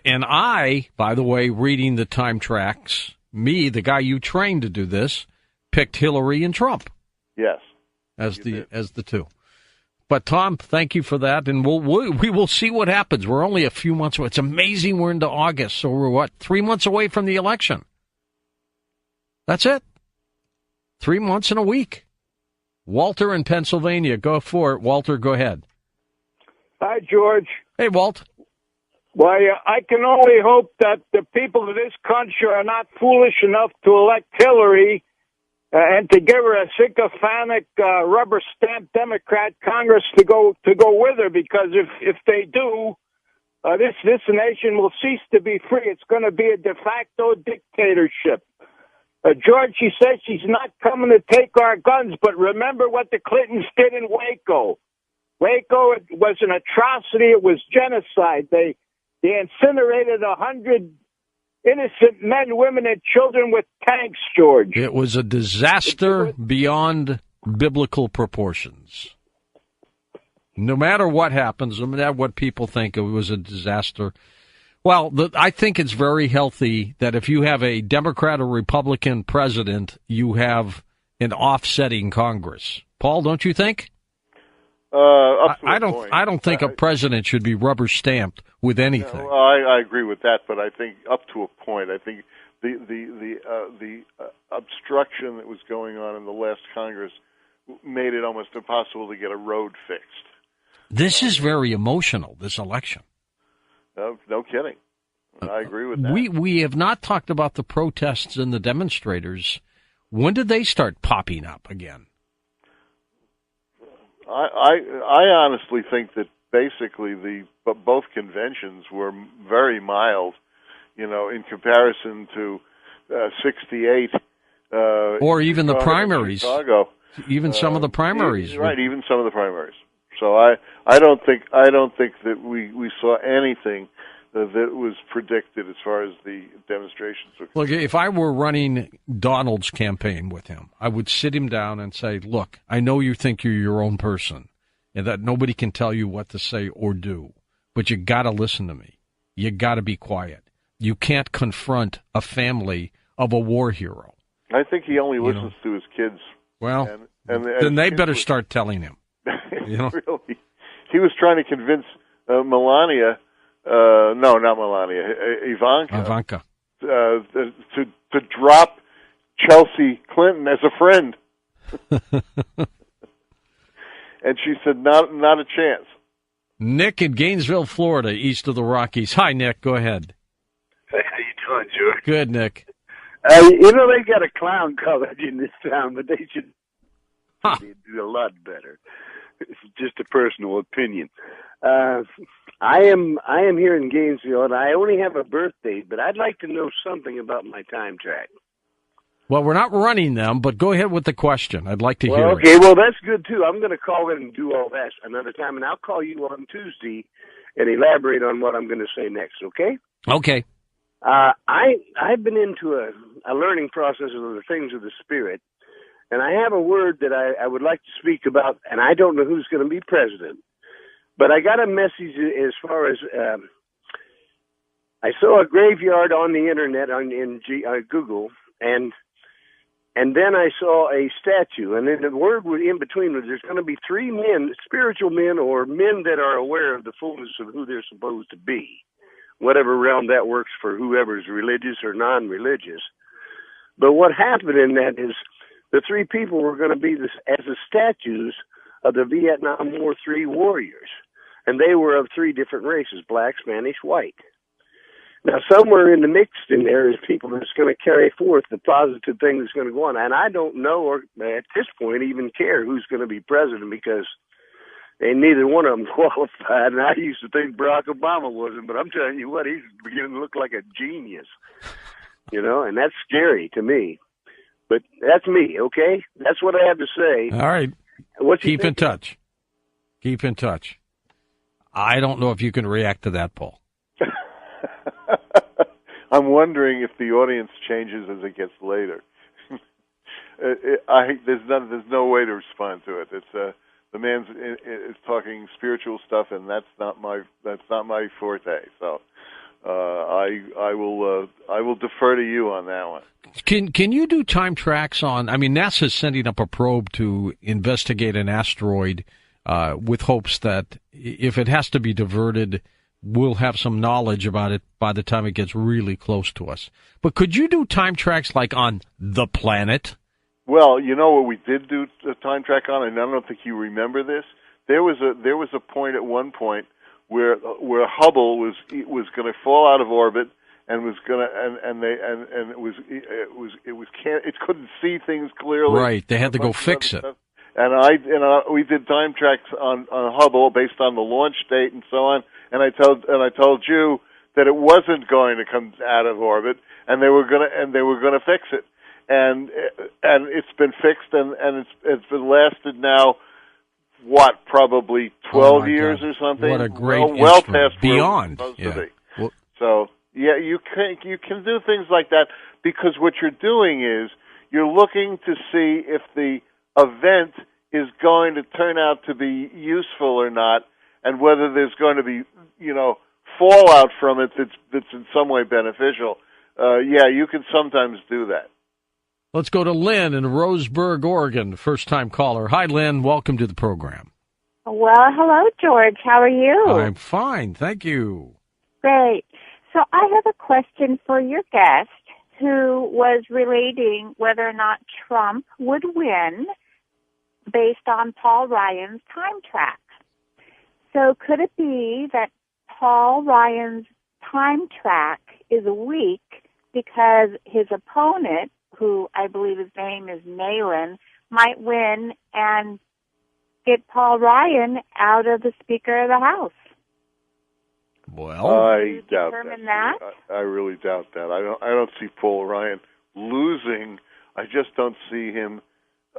And I, by the way, reading the time tracks, me, the guy you trained to do this, picked Hillary and Trump. Yes, as the two. But Tom, thank you for that, and we will see what happens. We're only a few months away. It's amazing we're into August, so we're 3 months away from the election. That's it. 3 months and a week. Walter in Pennsylvania, go for it. Walter, go ahead. Hi, George. Hey, Walt. Well, I can only hope that the people of this country are not foolish enough to elect Hillary and to give her a sycophantic rubber stamp Democrat Congress to go with her, because if they do, this nation will cease to be free. It's going to be a de facto dictatorship. George, she says she's not coming to take our guns, but remember what the Clintons did in Waco. Waco was an atrocity. It was genocide. They incinerated 100 innocent men, women, and children with tanks, George. It was a disaster beyond biblical proportions. No matter what happens, no matter what people think, it was a disaster. Well, I think it's very healthy that if you have a Democrat or Republican president, you have an offsetting Congress. Paul, don't you think? I don't think a president should be rubber stamped with anything. No, I agree with that, but I think up to a point. I think the obstruction that was going on in the last Congress made it almost impossible to get a road fixed. This is very emotional, this election. No kidding. I agree with that. We have not talked about the protests and the demonstrators. When did they start popping up again? I honestly think that basically both conventions were very mild, in comparison to 68. Or even the primaries. Chicago. Even some of the primaries. Right, even some of the primaries. So I don't think that we saw anything that was predicted as far as the demonstrations were concerned. Look, if I were running Donald's campaign with him, I would sit him down and say, look, I know you think you're your own person and that nobody can tell you what to say or do, but you got to listen to me. You got to be quiet. You can't confront a family of a war hero. I think he only listens to his kids. Well, then they better start telling him. Really? He was trying to convince Melania, no, not Melania, Ivanka, to drop Chelsea Clinton as a friend. And she said, not a chance. Nick in Gainesville, Florida, east of the Rockies. Hi, Nick. Go ahead. Hey, how you doing, George? Good, Nick. They got a clown college in this town, but they should do a lot better. It's just a personal opinion. I am here in Gainesville, and I only have a birthday, but I'd like to know something about my time track. Well, we're not running them, but go ahead with the question. I'd like to hear it. Okay, well, that's good, too. I'm going to call in and do all that another time, and I'll call you on Tuesday and elaborate on what I'm going to say next, okay? Okay. I've been into a learning process of the things of the Spirit, and I have a word that I would like to speak about, and I don't know who's going to be president. But I got a message as far as I saw a graveyard on the internet in Google, and then I saw a statue, and then the word in between was there's going to be three men, spiritual men or men that are aware of the fullness of who they're supposed to be, whatever realm that works for whoever's religious or non-religious. But what happened in that is the three people were going to be as the statues of the Vietnam War III warriors. And they were of three different races, black, Spanish, white. Now, somewhere in the mix in there is people that's going to carry forth the positive thing that's going to go on. And I don't know, or at this point, even care who's going to be president, because neither one of them qualified. And I used to think Barack Obama wasn't, but I'm telling you what, he's beginning to look like a genius. And that's scary to me. But that's me, okay? That's what I have to say. All right. Keep in touch. Keep in touch. I don't know if you can react to that, Paul. I'm wondering if the audience changes as it gets later. There's no way to respond to it. It's the man's is talking spiritual stuff, and that's not my forte. So I will defer to you on that one. Can you do time tracks on? I mean, NASA's sending up a probe to investigate an asteroid with hopes that if it has to be diverted, we'll have some knowledge about it by the time it gets really close to us. But could you do time tracks like on the planet? Well, you know what we did do a time track on, and I don't think you remember this. There was a point at one point where Hubble was going to fall out of orbit and was going to it couldn't see things clearly. Right, they had to go fix it. And we did time tracks on Hubble based on the launch date and so on. And I told you that it wasn't going to come out of orbit, and they were gonna fix it. And it's been fixed, and it's been lasted now. What, probably 12 years God. or something? What a great well instrument. past Beyond. Where it was supposed Yeah. to be. Well, so yeah, you can do things like that because what you're doing is you're looking to see if the event is going to turn out to be useful or not, and whether there's going to be fallout from it that's in some way beneficial. Yeah, you can sometimes do that. let's go to Lynn in Roseburg, Oregon, first-time caller. Hi, Lynn. Welcome to the program. Well, hello, George. How are you? I'm fine. Thank you. Great. So I have a question for your guest who was relating whether or not Trump would win based on Paul Ryan's time track. So could it be that Paul Ryan's time track is weak because his opponent, who I believe his name is Merlin, might win and get Paul Ryan out of the Speaker of the House? Well, I doubt that. I really doubt that. I don't see Paul Ryan losing. I just don't see him.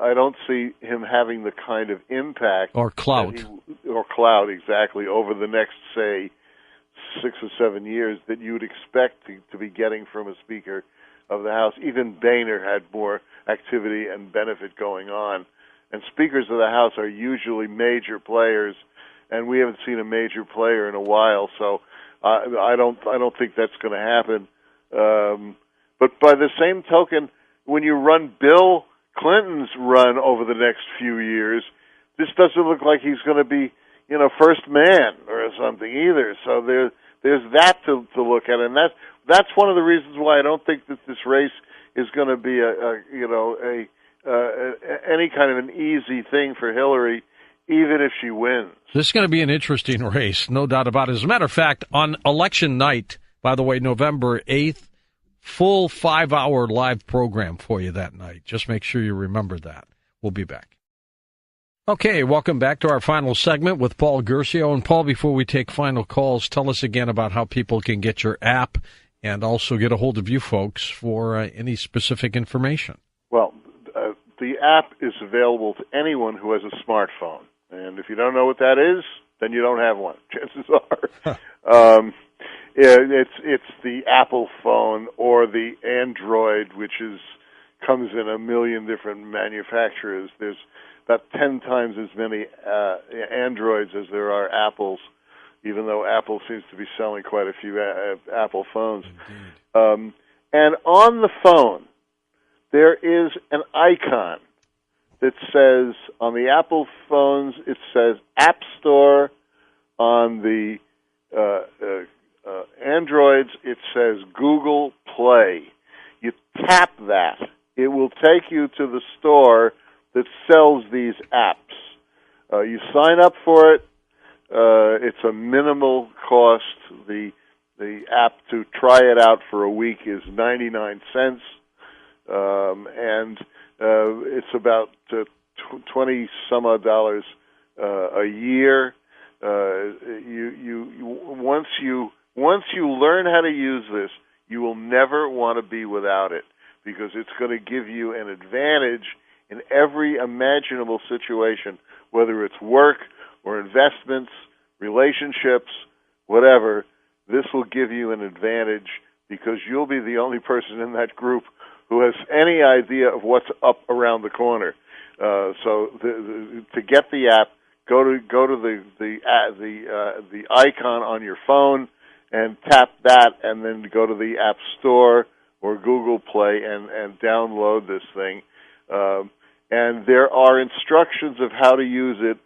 I don't see him having the kind of impact or clout exactly over the next, say, 6 or 7 years that you would expect to be getting from a Speaker of the House. Even Boehner had more activity and benefit going on, and Speakers of the House are usually major players, and we haven't seen a major player in a while. So I don't think that's going to happen. But by the same token, when you run Bill Clinton's run over the next few years, this doesn't look like he's going to be, first man or something either. So there's that to look at, and that's one of the reasons why I don't think that this race is going to be any kind of an easy thing for Hillary, even if she wins. This is going to be an interesting race, no doubt about it. As a matter of fact, on election night, by the way, November 8th, full 5-hour live program for you that night. Just make sure you remember that. We'll be back. Okay, welcome back to our final segment with Paul Guercio. And Paul, before we take final calls, tell us again about how people can get your app and also get a hold of you folks for any specific information. Well, the app is available to anyone who has a smartphone. And if you don't know what that is, then you don't have one. Chances are. It's the Apple phone or the Android, which comes in a million different manufacturers. There's about 10 times as many Androids as there are Apples, even though Apple seems to be selling quite a few Apple phones. And on the phone, there is an icon that says, on the Apple phones, it says App Store. On the Androids, it says Google Play. You tap that. It will take you to the store that sells these apps. You sign up for it. It's a minimal cost. The app to try it out for a week is 99 cents. And it's about $20-some-odd a year. Once you learn how to use this, you will never want to be without it. because it's going to give you an advantage in every imaginable situation, whether it's work or investments, relationships, whatever. This will give you an advantage because you'll be the only person in that group who has any idea of what's up around the corner. So to get the app, go to the icon on your phone and tap that, and then go to the App Store or Google Play and download this thing. And there are instructions of how to use it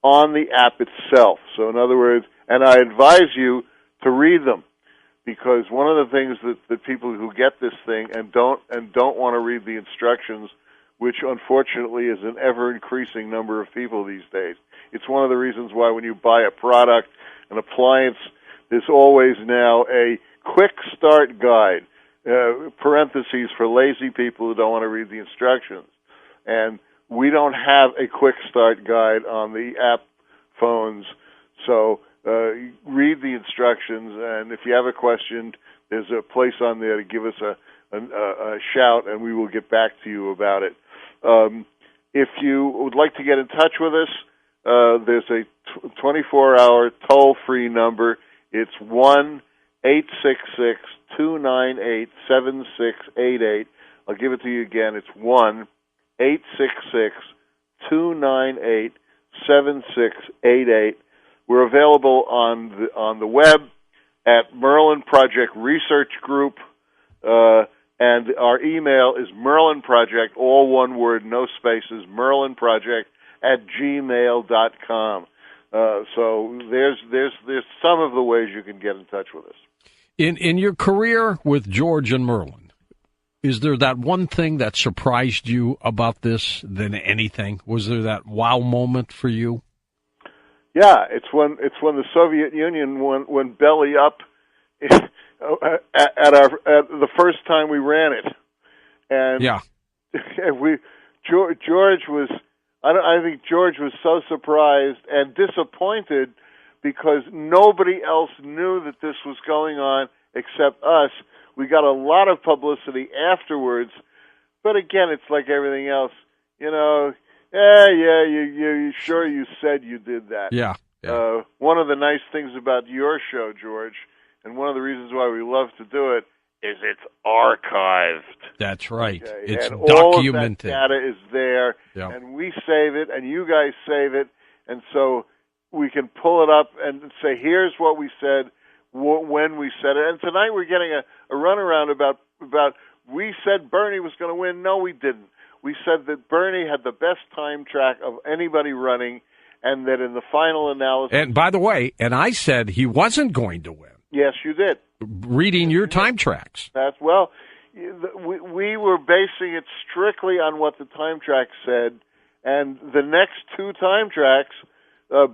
on the app itself. So in other words, and I advise you to read them, because one of the things that people who get this thing and don't want to read the instructions, which unfortunately is an ever-increasing number of people these days. It's one of the reasons why when you buy a product, an appliance, there's always now a quick start guide, parentheses for lazy people who don't want to read the instructions. And we don't have a quick start guide on the app phones, so read the instructions, and if you have a question, there's a place on there to give us a shout, and we will get back to you about it. If you would like to get in touch with us, there's a 24-hour toll-free number. It's 1-866-298-7688. I'll give it to you again. It's 1-866-298-7688. We're available on the web at Merlin Project Research Group, and our email is Merlin Project, all one word, no spaces, merlinproject@gmail.com. So there's some of the ways you can get in touch with us. In your career with George and Merlin, is there that one thing that surprised you about this than anything? Was there that wow moment for you? Yeah, it's when the Soviet Union went belly up at the first time we ran it, and yeah, George was. I think George was so surprised and disappointed because nobody else knew that this was going on except us. We got a lot of publicity afterwards, but again, it's like everything else, you know. You sure you said you did that. Yeah. One of the nice things about your show, George, and one of the reasons why we love to do it, is it's archived. That's right. Okay? It's and documented. All of that data is there, and we save it, and you guys save it, and so we can pull it up and say, here's what we said when we said it. And tonight we're getting a runaround about we said Bernie was going to win. No, we didn't. We said that Bernie had the best time track of anybody running, and that in the final analysis... And by the way, and I said he wasn't going to win. Yes, you did. Reading your time tracks. We were basing it strictly on what the time track said, and the next two time tracks,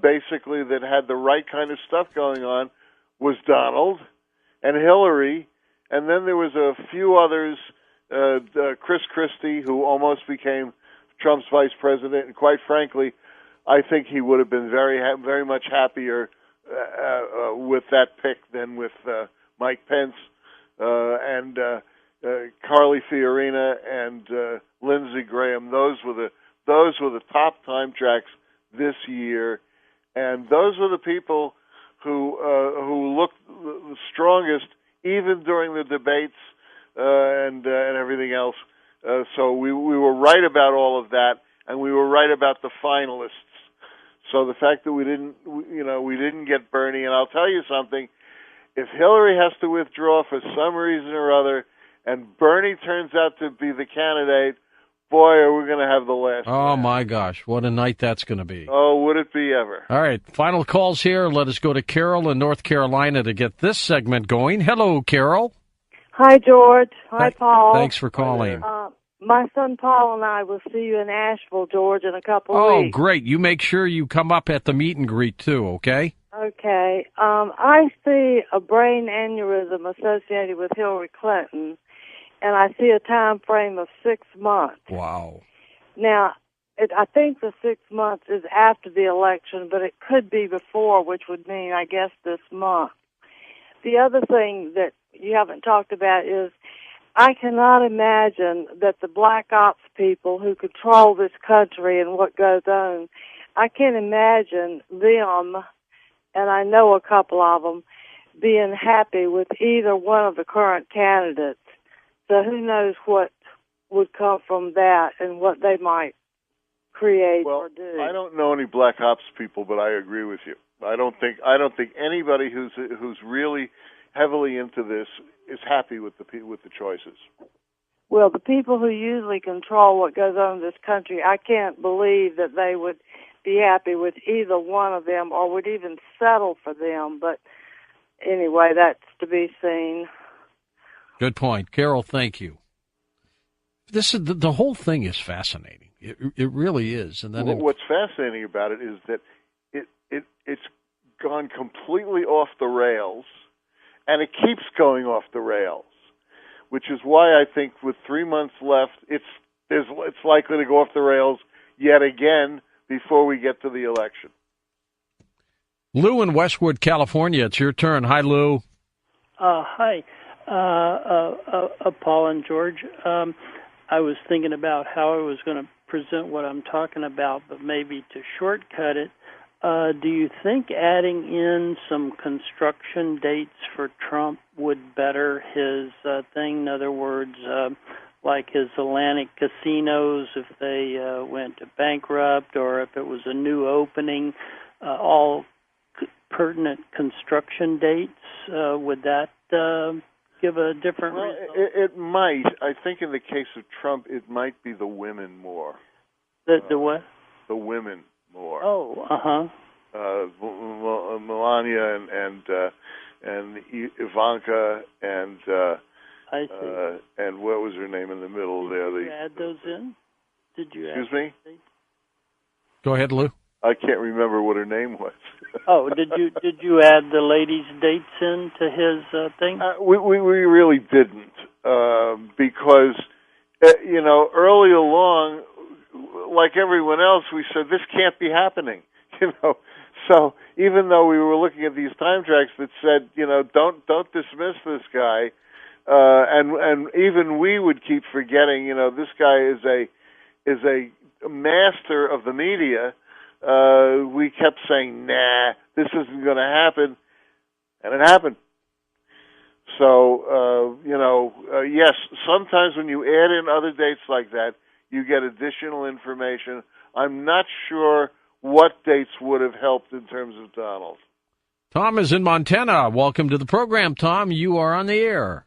basically, that had the right kind of stuff going on, was Donald and Hillary, and then there was a few others, Chris Christie, who almost became Trump's vice president, and quite frankly, I think he would have been very much happier with that pick than with Mike Pence and Carly Fiorina and Lindsey Graham. Those were the top time tracks this year, and those were the people who looked the strongest, even during the debates and everything else. So we were right about all of that, and we were right about the finalists. So the fact that we didn't get Bernie, and I'll tell you something, if Hillary has to withdraw for some reason or other, and Bernie turns out to be the candidate, boy, are we going to have the last. Oh, my gosh, what a night that's going to be. Oh, would it be ever. All right, final calls here. Let us go to Carol in North Carolina to get this segment going. Hello, Carol. Hi, George. Hi, Paul. Thanks for calling. My son Paul and I will see you in Asheville, George, in a couple of weeks. Oh, great. You make sure you come up at the meet and greet, too, okay? Okay. I see a brain aneurysm associated with Hillary Clinton, and I see a time frame of 6 months. Wow. Now, I think the 6 months is after the election, but it could be before, which would mean, I guess, this month. The other thing that you haven't talked about is I cannot imagine that the black ops people who control this country and what goes on, I can't imagine them, and I know a couple of them, being happy with either one of the current candidates. So who knows what would come from that and what they might create or do. I don't know any black ops people, but I agree with you. I don't think anybody who's really heavily into this is happy with the choices. Well, the people who usually control what goes on in this country, I can't believe that they would be happy with either one of them or would even settle for them. But anyway, that's to be seen. Good point. Carol, thank you. This is the whole thing is fascinating. It really is. And then what's fascinating about it is that it's gone completely off the rails, and it keeps going off the rails, which is why I think with 3 months left, it's likely to go off the rails yet again before we get to the election. Lou in Westwood, California, it's your turn. Hi, Lou. Hi, Paul and George. I was thinking about how I was going to present what I'm talking about, but maybe to shortcut it, do you think adding in some construction dates for Trump would better his thing? In other words, like his Atlantic casinos, if they went to bankrupt, or if it was a new opening, all pertinent construction dates, would that give a different result? It might. I think in the case of Trump, it might be the women more. The what? The women more. Oh, Melania and Ivanka and I see. And what was her name in the middle there? Did you add those in? Did you? Excuse me? Go ahead, Lou. I can't remember what her name was. Oh, did you add the ladies' dates in to his thing? We really didn't because early along, like everyone else, we said this can't be happening. So even though we were looking at these time tracks that said don't dismiss this guy, and even we would keep forgetting this guy is a master of the media. We kept saying, nah, this isn't going to happen, and it happened. So, yes, sometimes when you add in other dates like that, you get additional information. I'm not sure what dates would have helped in terms of Donald. Tom is in Montana. Welcome to the program, Tom. You are on the air.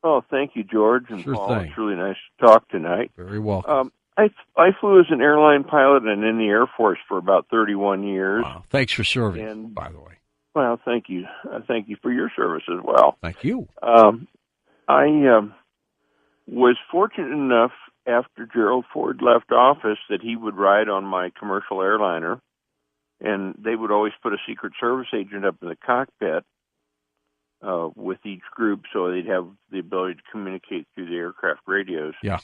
Oh, thank you, George and Sure Paul. thing. It's really nice to talk tonight. Very welcome. I flew as an airline pilot and in the Air Force for about 31 years. Wow. Thanks for serving, by the way. Well, thank you. Thank you for your service as well. Thank you. I was fortunate enough after Gerald Ford left office that he would ride on my commercial airliner, and they would always put a Secret Service agent up in the cockpit with each group so they'd have the ability to communicate through the aircraft radios. Yeah.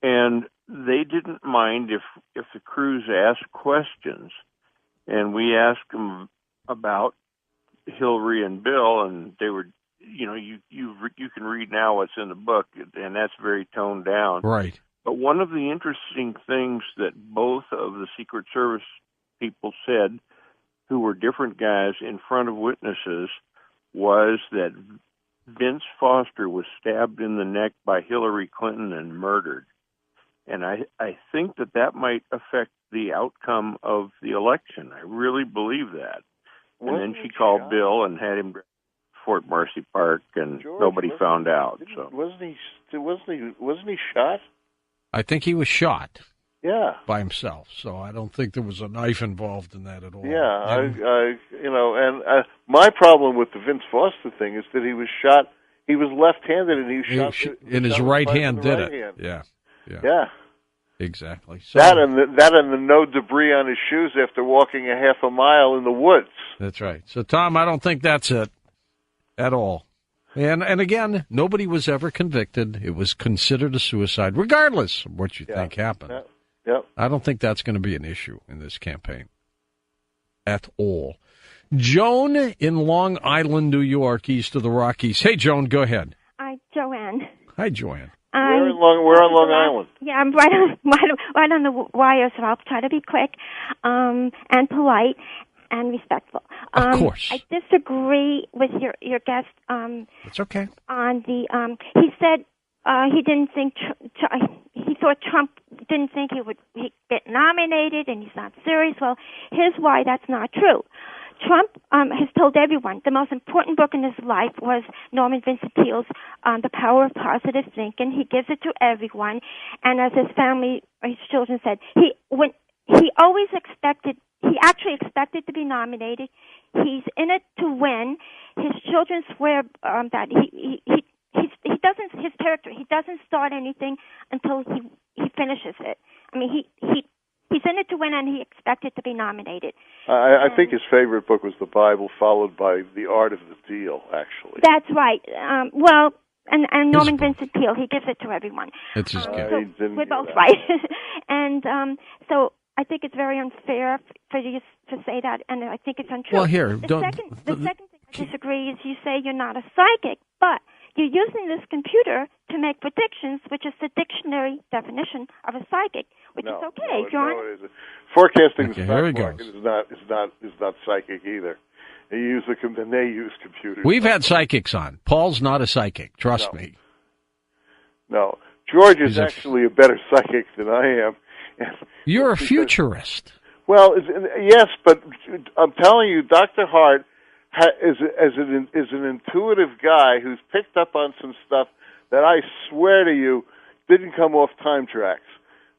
And they didn't mind if the crews asked questions, and we asked them about Hillary and Bill, and they were, you can read now what's in the book, and that's very toned down. Right. But one of the interesting things that both of the Secret Service people said, who were different guys in front of witnesses, was that Vince Foster was stabbed in the neck by Hillary Clinton and murdered. And I think that might affect the outcome of the election. I really believe that. And then she called Bill and had him to Fort Marcy Park, and nobody found out. So wasn't he shot? I think he was shot. Yeah. By himself. So I don't think there was a knife involved in that at all. Yeah, and my problem with the Vince Foster thing is that he was shot. He was left-handed, and he was shot in his right hand. Did it? Hand. Yeah. Exactly. So, that and the no debris on his shoes after walking a half a mile in the woods. That's right. So, Tom, I don't think that's it at all. And again, nobody was ever convicted. It was considered a suicide, regardless of what you think happened. Yep. I don't think that's going to be an issue in this campaign at all. Joan in Long Island, New York, east of the Rockies. Hey, Joan, go ahead. Joanne. Hi, Joanne. We're on Long Island. Yeah, I'm right on the wire, so I'll try to be quick and polite and respectful. Of course. I disagree with your guest. It's okay. On the he said he didn't think he thought Trump didn't think he'd get nominated, and he's not serious. Well, here's why that's not true. Trump has told everyone the most important book in his life was Norman Vincent Peale's The Power of Positive Thinking. He gives it to everyone, and as his family, his children said, he actually expected to be nominated. He's in it to win. His children swear that he doesn't, his character, he doesn't start anything until he finishes it. I mean, he's in it to win, and he expected to be nominated. I think his favorite book was the Bible, followed by The Art of the Deal, actually. That's right. And Norman Vincent Peale, he gives it to everyone. It's his gift. So we're both right. And so I think it's very unfair for you to say that, and I think it's untrue. Well, here, the second thing I disagree is you say you're not a psychic, but you're using this computer to make predictions, which is the dictionary definition of a psychic, which is okay. No, it isn't. Forecasting the here he stock market is not psychic either. They use computers. We've had psychics on. Paul's not a psychic. Trust me. No, George is actually a better psychic than I am. You're a futurist. Well, yes, but I'm telling you, Dr. Hart is an intuitive guy who's picked up on some stuff that I swear to you didn't come off time tracks,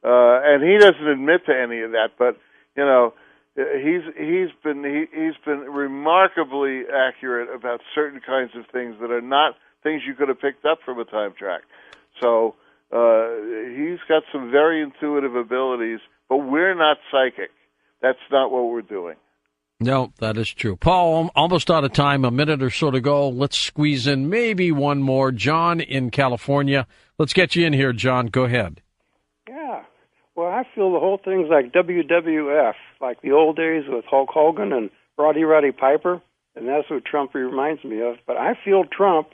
and he doesn't admit to any of that. But you know, he's been remarkably accurate about certain kinds of things that are not things you could have picked up from a time track. So he's got some very intuitive abilities, but we're not psychic. That's not what we're doing. No, that is true. Paul, I'm almost out of time, a minute or so to go. Let's squeeze in maybe one more. John in California. Let's get you in here, John. Go ahead. Yeah. Well, I feel the whole thing's like WWF, like the old days with Hulk Hogan and Roddy Piper, and that's what Trump reminds me of. But I feel Trump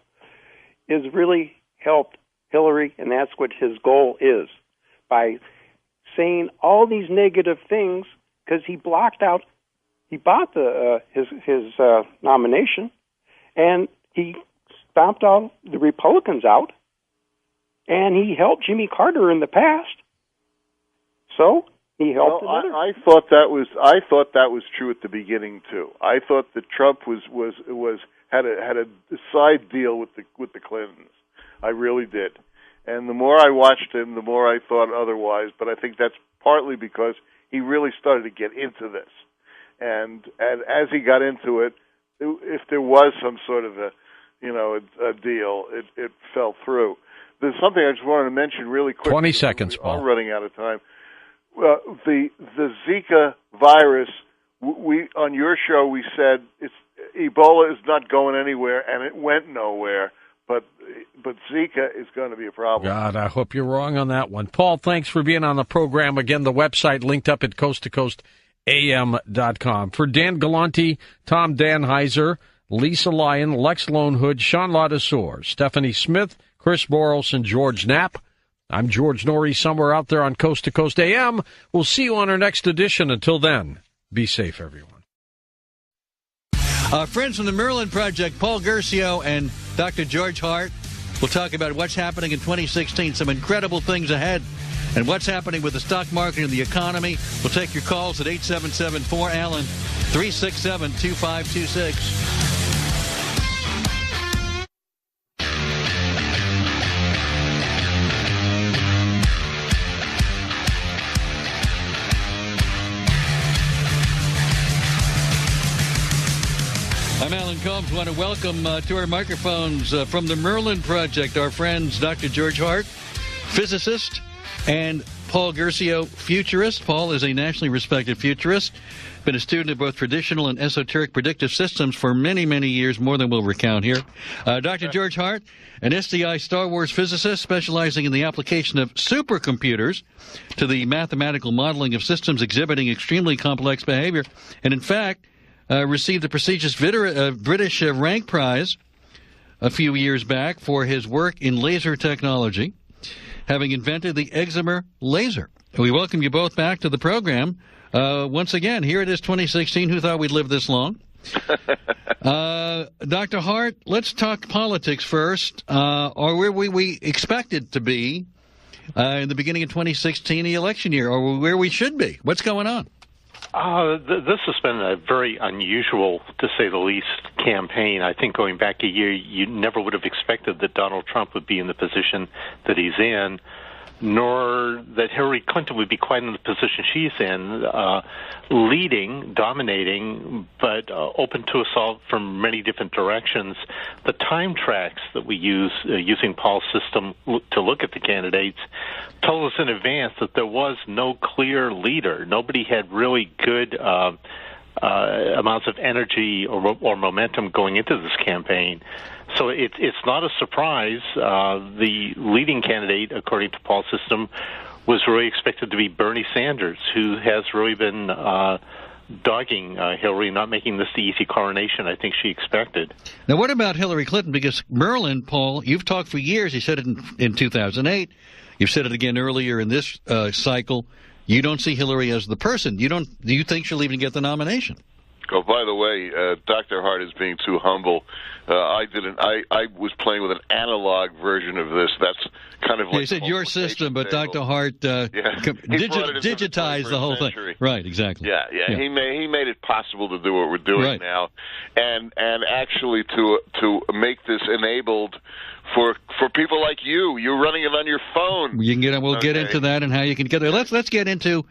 has really helped Hillary, and that's what his goal is, by saying all these negative things, because he bought his nomination, and he stomped all the Republicans out, and he helped Jimmy Carter in the past. So he helped. Well, I thought that was true at the beginning too. I thought that Trump had a side deal with the Clintons. I really did. And the more I watched him, the more I thought otherwise. But I think that's partly because he really started to get into this. And as he got into it, if there was some sort of a deal, it fell through. There's something I just wanted to mention really quickly. 20 seconds, Paul. We're running out of time. The Zika virus, we on your show we said Ebola is not going anywhere, and it went nowhere. But Zika is going to be a problem. God, I hope you're wrong on that one. Paul, thanks for being on the program. Again, the website linked up at coasttocoastam.com. For Dan Galante, Tom Danheiser, Lisa Lyon, Lex Lonehood, Sean Ladesseur, Stephanie Smith, Chris Boros, and George Knapp, I'm George Norrie, somewhere out there on Coast to Coast AM. We'll see you on our next edition. Until then, be safe, everyone. Friends from the Merlin Project, Paul Guercio and Dr. George Hart will talk about what's happening in 2016, some incredible things ahead, and what's happening with the stock market and the economy. We'll take your calls at 877-4-ALLEN, 367-2526. I'm Alan Combs. I want to welcome to our microphones from the Merlin Project our friends Dr. George Hart, physicist, and Paul Guercio, futurist. Paul is a nationally respected futurist, been a student of both traditional and esoteric predictive systems for many, many years, more than we'll recount here. Dr. George Hart, an SDI Star Wars physicist specializing in the application of supercomputers to the mathematical modeling of systems exhibiting extremely complex behavior, and in fact, received the prestigious British Rank Prize a few years back for his work in laser technology, having invented the Excimer laser. We welcome you both back to the program. Once again, here it is 2016. Who thought we'd live this long? Dr. Hart, let's talk politics first, or where we expected to be in the beginning of 2016, the election year, or where we should be. What's going on? This has been a very unusual, to say the least, campaign. I think going back a year, you never would have expected that Donald Trump would be in the position that he's in, nor that Hillary Clinton would be quite in the position she's in, leading, dominating, but open to assault from many different directions. The time tracks that we use using Paul's system to look at the candidates told us in advance that there was no clear leader. Nobody had really good amounts of energy or momentum going into this campaign. So it's not a surprise. The leading candidate, according to Paul's system, was really expected to be Bernie Sanders, who has really been dogging Hillary, not making this the easy coronation I think she expected. Now, what about Hillary Clinton? Because Merlin, Paul, you've talked for years. You said it in 2008. You've said it again earlier in this cycle. You don't see Hillary as the person. Do you think she'll even get the nomination? Oh, by the way, Dr. Hart is being too humble. I was playing with an analog version of this. That's kind of like... You said your system, but Dr. Hart digitized the whole thing. Right, exactly. Yeah. He made it possible to do what we're doing now, and actually to make this enabled for people like you. You're running it on your phone. We'll get into that and how you can get there. Let's get into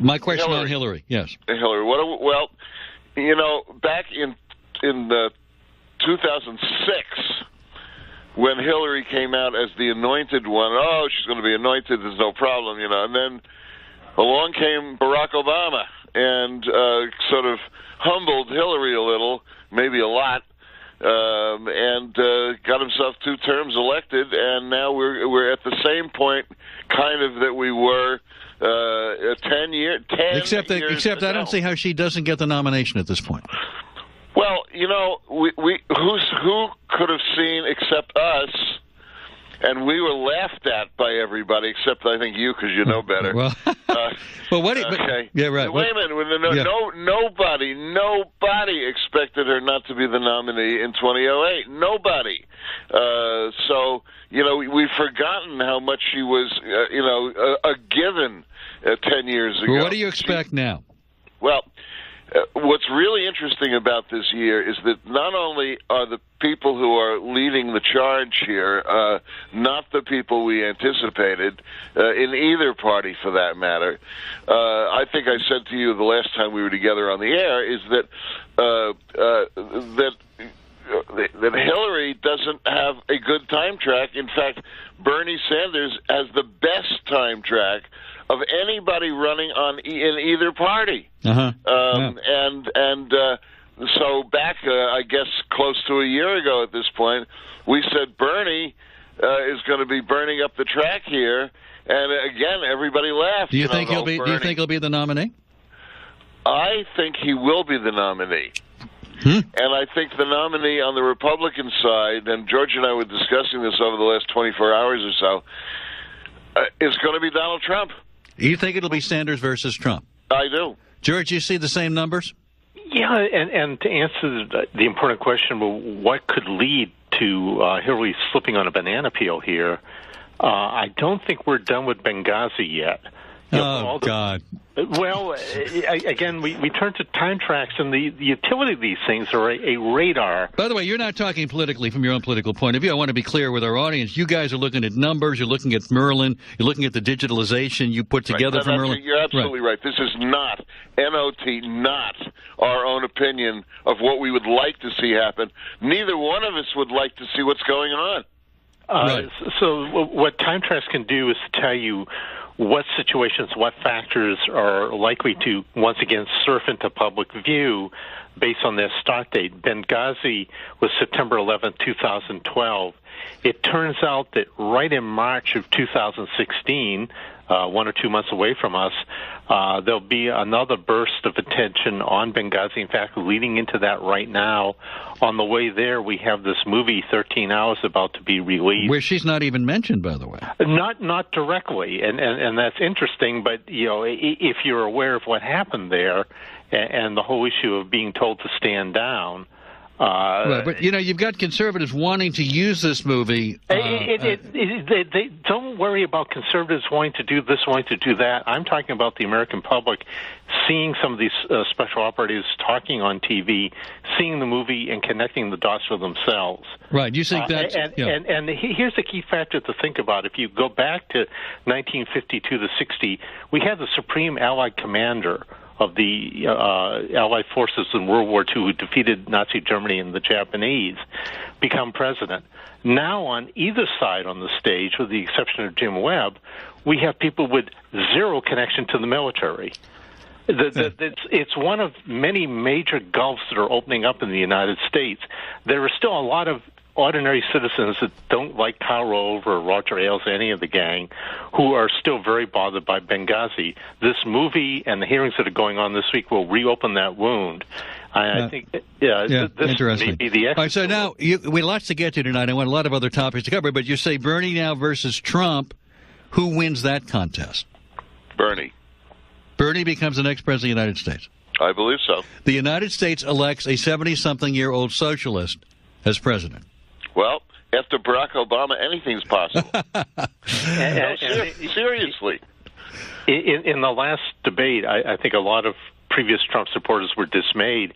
my question on Hillary. Yes. Hillary. Well, back in 2006, when Hillary came out as the anointed one, she's going to be anointed, there's no problem, and then along came Barack Obama and sort of humbled Hillary a little, maybe a lot, and got himself 2 terms elected, and now we're at the same point, kind of, that we were 10 years. Except I don't see how she doesn't get the nomination at this point. Well, who could have seen except us? And we were laughed at by everybody, except I think you, because you know better. Well, okay. Yeah, right. Wait a minute. Nobody expected her not to be the nominee in 2008. Nobody. So we've forgotten how much she was, a given 10 years ago. Well, what do you expect now? Well, what's really interesting about this year is that not only are the people who are leading the charge here not the people we anticipated in either party, for that matter. I think I said to you the last time we were together on the air is that Hillary doesn't have a good time track. In fact, Bernie Sanders has the best time track of anybody running in either party. So back, I guess, close to a year ago at this point, we said Bernie is going to be burning up the track here, and again, everybody laughed. Do you think he'll be the nominee? I think he will be the nominee. And I think the nominee on the Republican side, and George and I were discussing this over the last 24 hours or so, is going to be Donald Trump. You think it'll be Sanders versus Trump? I do. George, you see the same numbers? Yeah, and to answer the important question, well, what could lead to Hillary slipping on a banana peel here, I don't think we're done with Benghazi yet. God. Well, again, we turn to time tracks, and the utility of these things are a radar. By the way, you're not talking politically from your own political point of view. I want to be clear with our audience. You guys are looking at numbers. You're looking at Merlin. You're looking at the digitalization you put together for Merlin. You're absolutely right. This is not, not our own opinion of what we would like to see happen. Neither one of us would like to see what's going on. So what time tracks can do is to tell you what situations, what factors are likely to, once again, surf into public view based on their start date. Benghazi was September 11, 2012. It turns out that right in March of 2016, 1 or 2 months away from us, There'll be another burst of attention on Benghazi. In fact, leading into that right now. On the way there, we have this movie, 13 Hours, about to be released. Where she's not even mentioned, by the way. Not directly, and that's interesting. But if you're aware of what happened there, and the whole issue of being told to stand down. Right, but you've got conservatives wanting to use this movie. They don't worry about conservatives wanting to do this, wanting to do that. I'm talking about the American public seeing some of these special operatives talking on TV, seeing the movie, and connecting the dots for themselves. Right, you think that's... And here's the key factor to think about. If you go back to 1952 to 60, we had the Supreme Allied Commander of the Allied forces in World War II who defeated Nazi Germany and the Japanese become president. Now on either side on the stage, with the exception of Jim Webb, we have people with zero connection to the military. It's one of many major gulfs that are opening up in the United States. There are still a lot of ordinary citizens that don't like Kyle Rove or Roger Ailes, any of the gang, who are still very bothered by Benghazi. This movie and the hearings that are going on this week will reopen that wound. I think, this may be the exit. All right, so now, we have lots to get to tonight. I want a lot of other topics to cover, but you say Bernie now versus Trump. Who wins that contest? Bernie. Bernie becomes the next president of the United States. I believe so. The United States elects a 70-something-year-old socialist as president. Well, after Barack Obama, anything's possible. Seriously. In the last debate, I think a lot of previous Trump supporters were dismayed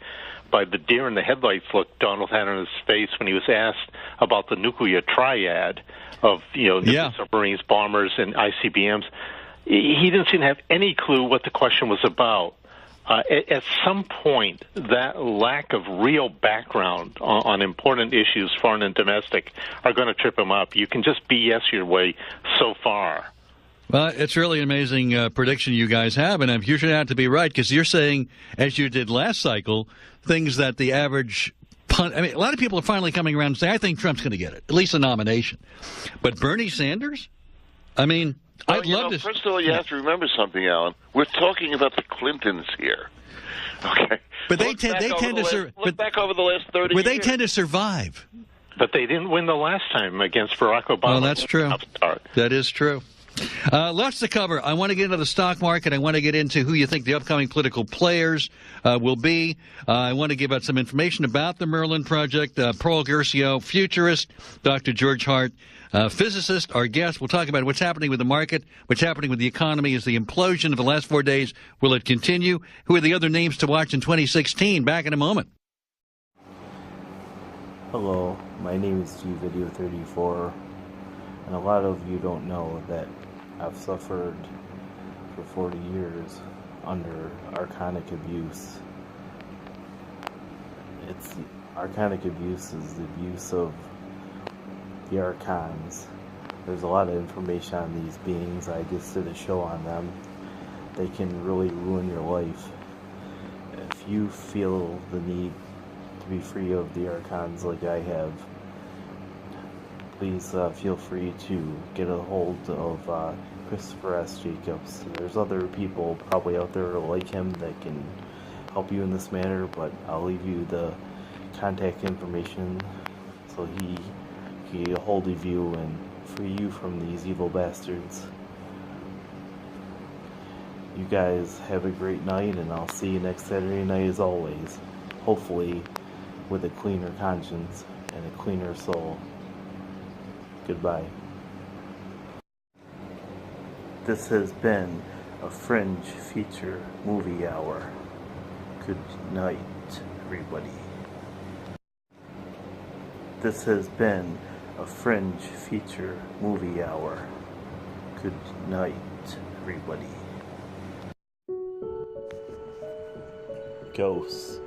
by the deer in the headlights look Donald had on his face when he was asked about the nuclear triad of nuclear submarines, bombers, and ICBMs. He didn't seem to have any clue what the question was about. At some point, that lack of real background on important issues, foreign and domestic, are going to trip him up. You can just BS your way so far. Well, it's really amazing prediction you guys have, and you should have to be right, because you're saying, as you did last cycle, things that the average a lot of people are finally coming around and saying, I think Trump's going to get it, at least a nomination. But Bernie Sanders? I mean... Well, first of all, you have to remember something, Alan. We're talking about the Clintons here. Okay. But they tend to look back over the last 30 years. They tend to survive. But they didn't win the last time against Barack Obama. Well, that's true. That is true. Lots to cover. I want to get into the stock market. I want to get into who you think the upcoming political players will be. I want to give out some information about the Merlin Project. Paul Guercio, futurist, Dr. George Hart, physicist, our guest. We'll talk about what's happening with the market, what's happening with the economy. Is the implosion of the last 4 days, will it continue? Who are the other names to watch in 2016? Back in a moment. Hello, my name is GVideo34, and a lot of you don't know that I've suffered for 40 years under archonic abuse. Archonic abuse is the abuse of the archons. There's a lot of information on these beings. I just did a show on them. They can really ruin your life. If you feel the need to be free of the archons like I have, please feel free to get a hold of Christopher S. Jacobs. There's other people probably out there like him that can help you in this manner, but I'll leave you the contact information so he can get a hold of you and free you from these evil bastards. You guys have a great night, and I'll see you next Saturday night as always, hopefully with a cleaner conscience and a cleaner soul. Goodbye. This has been a Fringe feature movie hour. Good night, everybody. This has been a Fringe feature movie hour. Good night, everybody. Ghosts,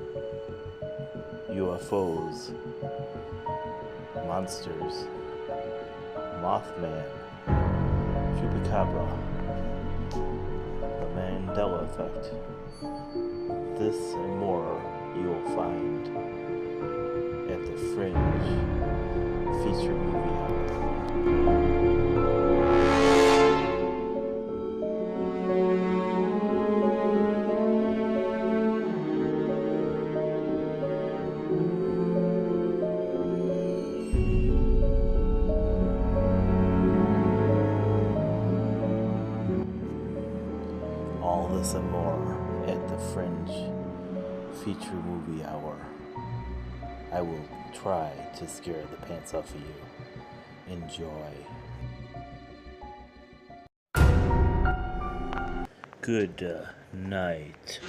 UFOs, monsters, Mothman, Chupacabra, the Mandela Effect. This and more you will find at the Fringe feature movie hour. Fringe feature movie hour. I will try to scare the pants off of you. Enjoy. Good night.